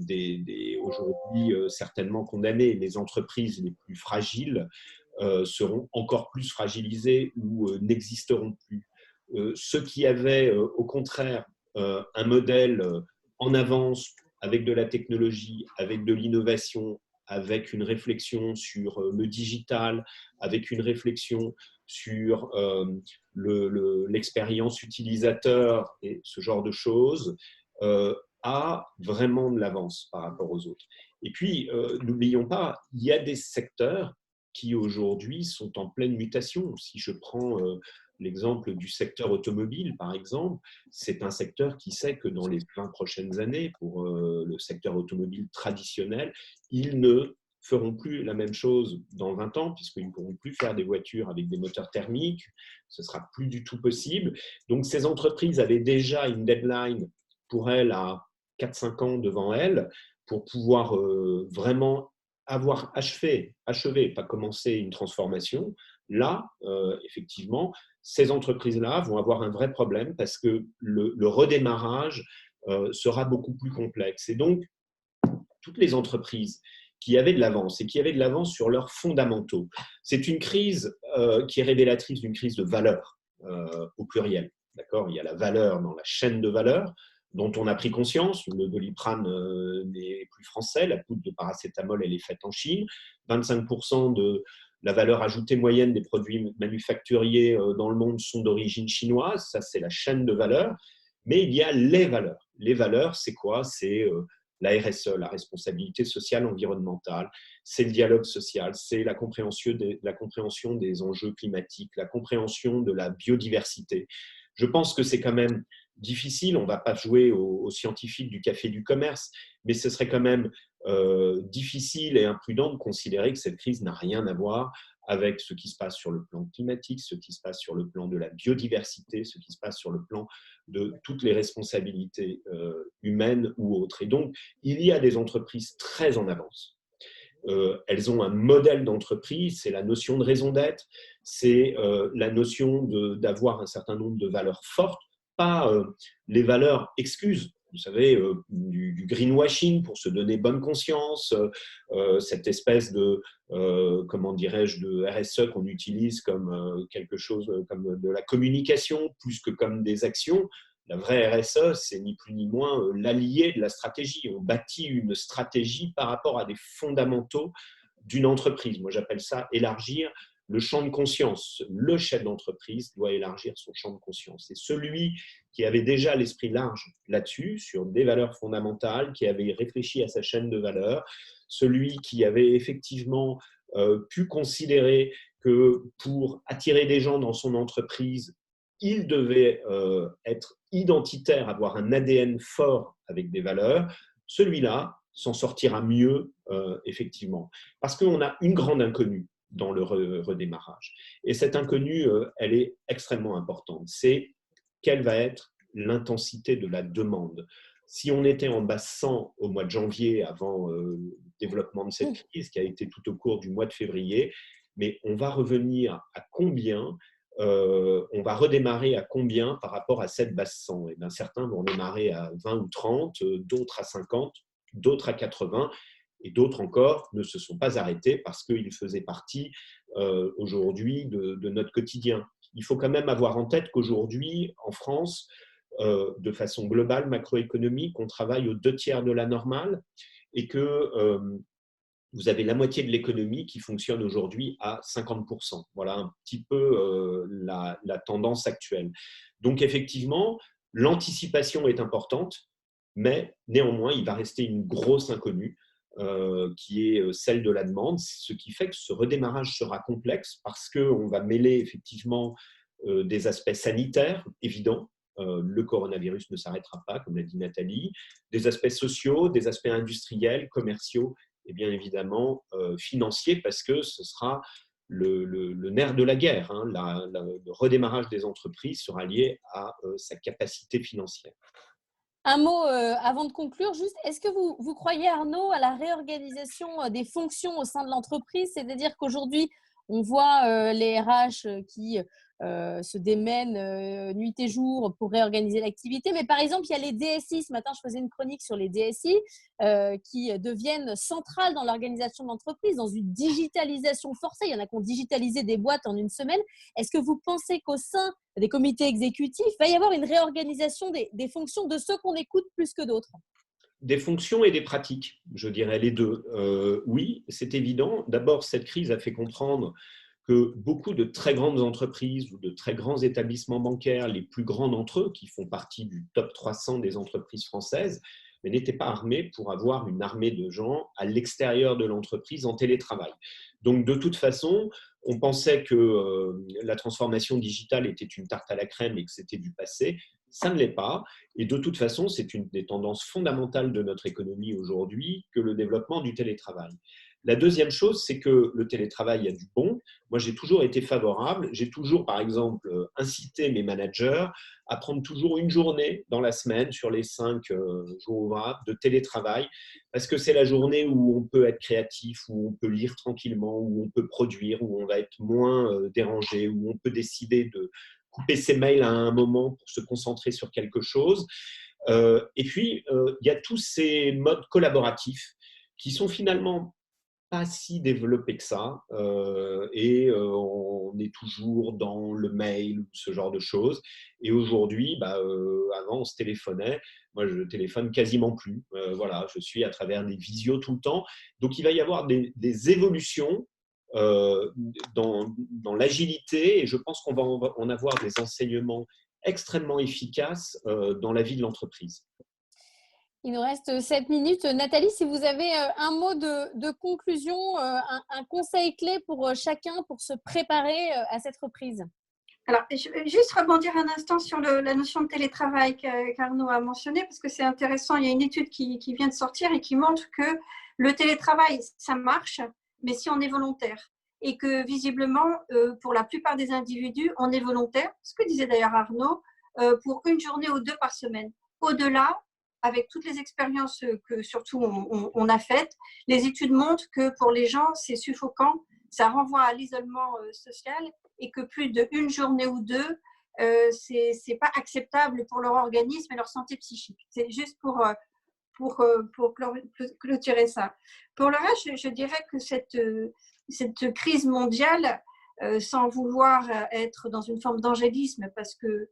aujourd'hui certainement condamnés. Les entreprises les plus fragiles seront encore plus fragilisées ou n'existeront plus. Ceux qui avaient au contraire un modèle en avance avec de la technologie, avec de l'innovation, avec une réflexion sur le digital, avec une réflexion sur l'expérience utilisateur et ce genre de choses, a vraiment de l'avance par rapport aux autres. Et puis, n'oublions pas, il y a des secteurs qui aujourd'hui sont en pleine mutation. Si je prends l'exemple du secteur automobile, par exemple, c'est un secteur qui sait que dans les 20 prochaines années, pour le secteur automobile traditionnel, ils ne feront plus la même chose dans 20 ans, puisqu'ils ne pourront plus faire des voitures avec des moteurs thermiques, ce ne sera plus du tout possible. Donc ces entreprises avaient déjà une deadline pour elles à 4-5 ans devant elles, pour pouvoir vraiment avoir achevé, pas commencé une transformation. Là, effectivement, ces entreprises-là vont avoir un vrai problème parce que le redémarrage sera beaucoup plus complexe. Et donc, toutes les entreprises qui avaient de l'avance et qui avaient de l'avance sur leurs fondamentaux, c'est une crise qui est révélatrice d'une crise de valeur au pluriel. D'accord ? Il y a la valeur dans la chaîne de valeur dont on a pris conscience. Le Doliprane n'est plus français, la poudre de paracétamol, elle est faite en Chine. 25% de la valeur ajoutée moyenne des produits manufacturiers dans le monde sont d'origine chinoise. Ça, c'est la chaîne de valeur. Mais il y a les valeurs. Les valeurs, c'est quoi ? C'est la RSE, la responsabilité sociale environnementale, c'est le dialogue social, c'est la compréhension des enjeux climatiques, la compréhension de la biodiversité. Je pense que c'est quand même difficile, on ne va pas jouer aux scientifiques du café du commerce, mais ce serait quand même difficile et imprudent de considérer que cette crise n'a rien à voir avec ce qui se passe sur le plan climatique, ce qui se passe sur le plan de la biodiversité, ce qui se passe sur le plan de toutes les responsabilités humaines ou autres. Et donc, il y a des entreprises très en avance. Elles ont un modèle d'entreprise, c'est la notion de raison d'être, c'est la notion d'avoir un certain nombre de valeurs fortes, pas les valeurs excuses. Vous savez, du greenwashing pour se donner bonne conscience, cette espèce de, comment dirais-je, de RSE qu'on utilise comme quelque chose, comme de la communication, plus que comme des actions. La vraie RSE, c'est ni plus ni moins l'allié de la stratégie. On bâtit une stratégie par rapport à des fondamentaux d'une entreprise. Moi, j'appelle ça élargir le champ de conscience. Le chef d'entreprise doit élargir son champ de conscience. Et celui qui avait déjà l'esprit large là-dessus, sur des valeurs fondamentales, qui avait réfléchi à sa chaîne de valeurs, celui qui avait effectivement pu considérer que pour attirer des gens dans son entreprise, il devait être identitaire, avoir un ADN fort avec des valeurs, celui-là s'en sortira mieux, effectivement. Parce qu'on a une grande inconnue dans le redémarrage. Et cette inconnue, elle est extrêmement importante. C'est quelle va être l'intensité de la demande. Si on était en bas 100 au mois de janvier, avant le développement de cette crise, qui a été tout au cours du mois de février, mais on va revenir à combien, on va redémarrer à combien par rapport à cette base 100? Et bien, certains vont démarrer à 20 ou 30, d'autres à 50, d'autres à 80, et d'autres encore ne se sont pas arrêtés parce qu'ils faisaient partie aujourd'hui de notre quotidien. Il faut quand même avoir en tête qu'aujourd'hui, en France, de façon globale, macroéconomique, on travaille aux 2/3 de la normale et que vous avez la moitié de l'économie qui fonctionne aujourd'hui à 50%. Voilà un petit peu la tendance actuelle. Donc effectivement, l'anticipation est importante, mais néanmoins, il va rester une grosse inconnue qui est celle de la demande, ce qui fait que ce redémarrage sera complexe parce qu'on va mêler effectivement des aspects sanitaires évidents. Le coronavirus ne s'arrêtera pas, comme l'a dit Nathalie, des aspects sociaux, des aspects industriels, commerciaux et bien évidemment financiers, parce que ce sera le nerf de la guerre. Hein. Le redémarrage des entreprises sera lié à sa capacité financière. Un mot avant de conclure, juste, est-ce que vous croyez, Arnaud, à la réorganisation des fonctions au sein de l'entreprise? C'est-à-dire qu'aujourd'hui, on voit les RH qui se démènent nuit et jour pour réorganiser l'activité. Mais par exemple, il y a les DSI. Ce matin, je faisais une chronique sur les DSI qui deviennent centrales dans l'organisation de l'entreprise, dans une digitalisation forcée. Il y en a qui ont digitalisé des boîtes en une semaine. Est-ce que vous pensez qu'au sein des comités exécutifs, il va y avoir une réorganisation des fonctions de ceux qu'on écoute plus que d'autres? Des fonctions et des pratiques, je dirais les deux. Oui, c'est évident. D'abord, cette crise a fait comprendre que beaucoup de très grandes entreprises ou de très grands établissements bancaires, les plus grands d'entre eux, qui font partie du top 300 des entreprises françaises, mais n'étaient pas armés pour avoir une armée de gens à l'extérieur de l'entreprise en télétravail. Donc, de toute façon, on pensait que la transformation digitale était une tarte à la crème et que c'était du passé. Ça ne l'est pas. Et de toute façon, c'est une des tendances fondamentales de notre économie aujourd'hui que le développement du télétravail. La deuxième chose, c'est que le télétravail a du bon. Moi, j'ai toujours été favorable. J'ai toujours, par exemple, incité mes managers à prendre toujours une journée dans la semaine sur les 5 jours ouvrables de télétravail, parce que c'est la journée où on peut être créatif, où on peut lire tranquillement, où on peut produire, où on va être moins dérangé, où on peut décider de couper ses mails à un moment pour se concentrer sur quelque chose. Et puis, il y a tous ces modes collaboratifs qui sont finalement pas si développé que ça et on est toujours dans le mail ou ce genre de choses. Et aujourd'hui, avant on se téléphonait, moi je téléphone quasiment plus. Voilà, je suis à travers des visios tout le temps. Donc il va y avoir des évolutions dans l'agilité et je pense qu'on va en avoir des enseignements extrêmement efficaces dans la vie de l'entreprise. Il nous reste 7 minutes. Nathalie, si vous avez un mot de conclusion, un conseil clé pour chacun pour se préparer à cette reprise. Alors, je vais juste rebondir un instant sur la notion de télétravail qu'Arnaud a mentionné, parce que c'est intéressant. Il y a une étude qui vient de sortir et qui montre que le télétravail, ça marche, mais si on est volontaire. Et que visiblement, pour la plupart des individus, on est volontaire, ce que disait d'ailleurs Arnaud, pour une journée ou deux par semaine. Au-delà, avec toutes les expériences que surtout on a faites, les études montrent que pour les gens, c'est suffocant, ça renvoie à l'isolement social et que plus d'une journée ou deux, c'est pas acceptable pour leur organisme et leur santé psychique. C'est juste pour clôturer ça. Pour le reste, je dirais que cette crise mondiale, sans vouloir être dans une forme d'angélisme, parce que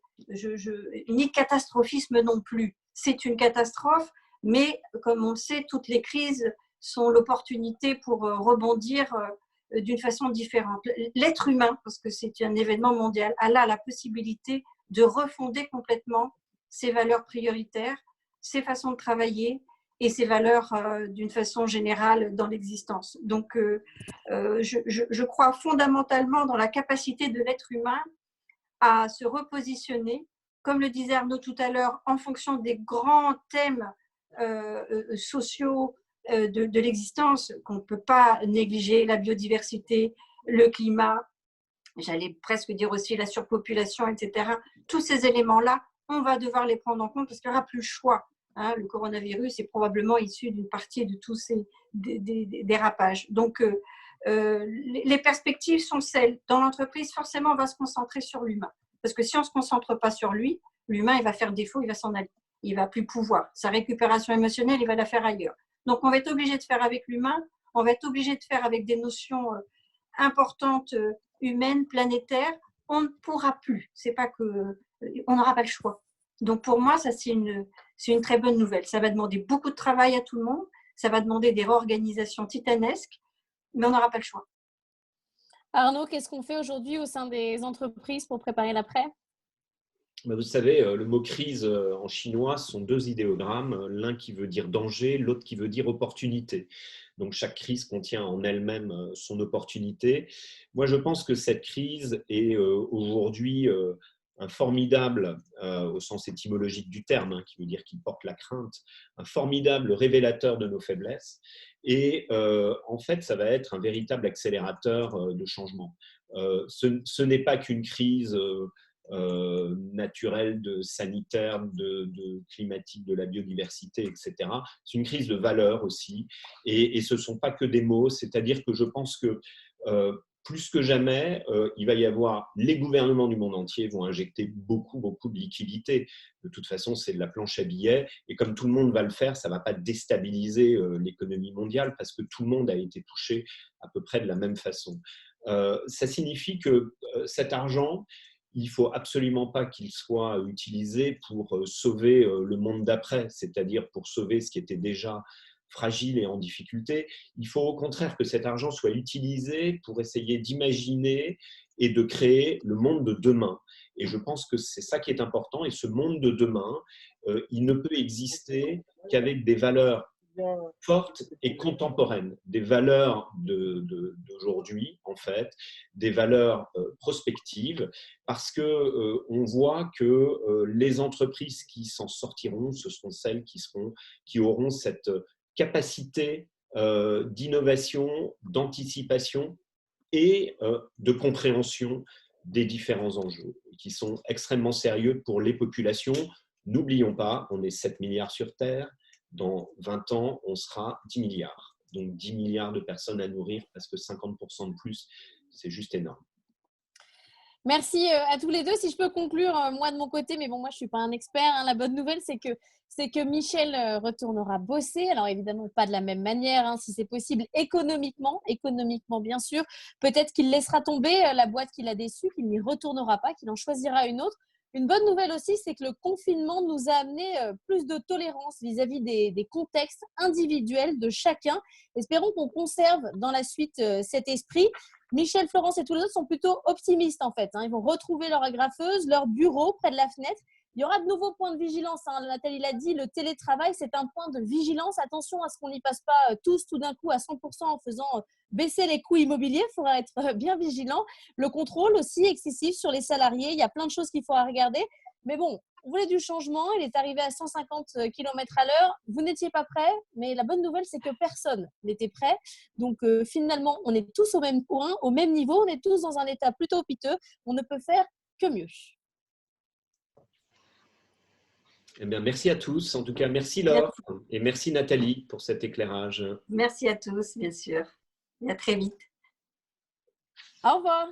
ni catastrophisme non plus. C'est une catastrophe, mais comme on le sait, toutes les crises sont l'opportunité pour rebondir d'une façon différente. L'être humain, parce que c'est un événement mondial, a là la possibilité de refonder complètement ses valeurs prioritaires, ses façons de travailler et ses valeurs d'une façon générale dans l'existence. Donc, je crois fondamentalement dans la capacité de l'être humain à se repositionner, comme le disait Arnaud tout à l'heure, en fonction des grands thèmes sociaux de l'existence qu'on ne peut pas négliger, la biodiversité, le climat, j'allais presque dire aussi la surpopulation, etc. Tous ces éléments-là, on va devoir les prendre en compte parce qu'il n'y aura plus le choix. Hein, le coronavirus est probablement issu d'une partie de tous ces dérapages. Donc, les perspectives sont celles. Dans l'entreprise, forcément, on va se concentrer sur l'humain. Parce que si on ne se concentre pas sur lui, l'humain, il va faire défaut, il va s'en aller. Il va plus pouvoir. Sa récupération émotionnelle, il va la faire ailleurs. Donc, on va être obligé de faire avec l'humain, on va être obligé de faire avec des notions importantes, humaines, planétaires. On ne pourra plus. C'est pas que, on n'aura pas le choix. Donc, pour moi, ça, c'est une très bonne nouvelle. Ça va demander beaucoup de travail à tout le monde. Ça va demander des réorganisations titanesques, mais on n'aura pas le choix. Arnaud, qu'est-ce qu'on fait aujourd'hui au sein des entreprises pour préparer l'après? Vous savez, le mot crise en chinois sont deux idéogrammes, l'un qui veut dire danger, l'autre qui veut dire opportunité. Donc chaque crise contient en elle-même son opportunité. Moi, je pense que cette crise est aujourd'hui un formidable, au sens étymologique du terme, hein, qui veut dire qu'il porte la crainte, un formidable révélateur de nos faiblesses. Et en fait, ça va être un véritable accélérateur de changement. Ce n'est pas qu'une crise naturelle, sanitaire, de climatique, de la biodiversité, etc. C'est une crise de valeurs aussi. Et ce ne sont pas que des mots, c'est-à-dire que je pense que plus que jamais, il va y avoir, les gouvernements du monde entier vont injecter beaucoup de liquidités. De toute façon, c'est de la planche à billets. Et comme tout le monde va le faire, ça ne va pas déstabiliser l'économie mondiale parce que tout le monde a été touché à peu près de la même façon. Ça signifie que cet argent, il ne faut absolument pas qu'il soit utilisé pour sauver le monde d'après, c'est-à-dire pour sauver ce qui était déjà fragile et en difficulté. Il faut au contraire que cet argent soit utilisé pour essayer d'imaginer et de créer le monde de demain. Et je pense que c'est ça qui est important. Et ce monde de demain, il ne peut exister qu'avec des valeurs fortes et contemporaines, des valeurs d'aujourd'hui, en fait, des valeurs prospectives, parce qu'on voit que les entreprises qui s'en sortiront, ce seront celles qui auront cette capacité d'innovation, d'anticipation et de compréhension des différents enjeux, qui sont extrêmement sérieux pour les populations. N'oublions pas, on est 7 milliards sur Terre. Dans 20 ans, on sera 10 milliards. Donc 10 milliards de personnes à nourrir, parce que 50% de plus, c'est juste énorme. Merci à tous les deux. Si je peux conclure, moi de mon côté, mais bon, moi je ne suis pas un expert, hein. La bonne nouvelle, c'est que Michel retournera bosser. Alors évidemment, pas de la même manière, hein, si c'est possible, économiquement bien sûr. Peut-être qu'il laissera tomber la boîte qu'il a déçue, qu'il n'y retournera pas, qu'il en choisira une autre. Une bonne nouvelle aussi, c'est que le confinement nous a amené plus de tolérance vis-à-vis des contextes individuels de chacun. Espérons qu'on conserve dans la suite cet esprit. Michel, Florence et tous les autres sont plutôt optimistes en fait, hein. Ils vont retrouver leur agrafeuse, leur bureau près de la fenêtre. Il y aura de nouveaux points de vigilance, hein. Nathalie l'a dit, le télétravail, c'est un point de vigilance. Attention à ce qu'on n'y passe pas tous tout d'un coup à 100% en faisant baisser les coûts immobiliers. Il faudra être bien vigilant. Le contrôle aussi excessif sur les salariés. Il y a plein de choses qu'il faudra regarder. Mais bon, on voulait du changement. Il est arrivé à 150 km à l'heure. Vous n'étiez pas prêts, mais la bonne nouvelle, c'est que personne n'était prêt. Donc finalement, on est tous au même point, au même niveau. On est tous dans un état plutôt piteux. On ne peut faire que mieux. Eh bien, merci à tous. En tout cas, merci Laure et merci Nathalie pour cet éclairage. Merci à tous, bien sûr. Et à très vite. Au revoir.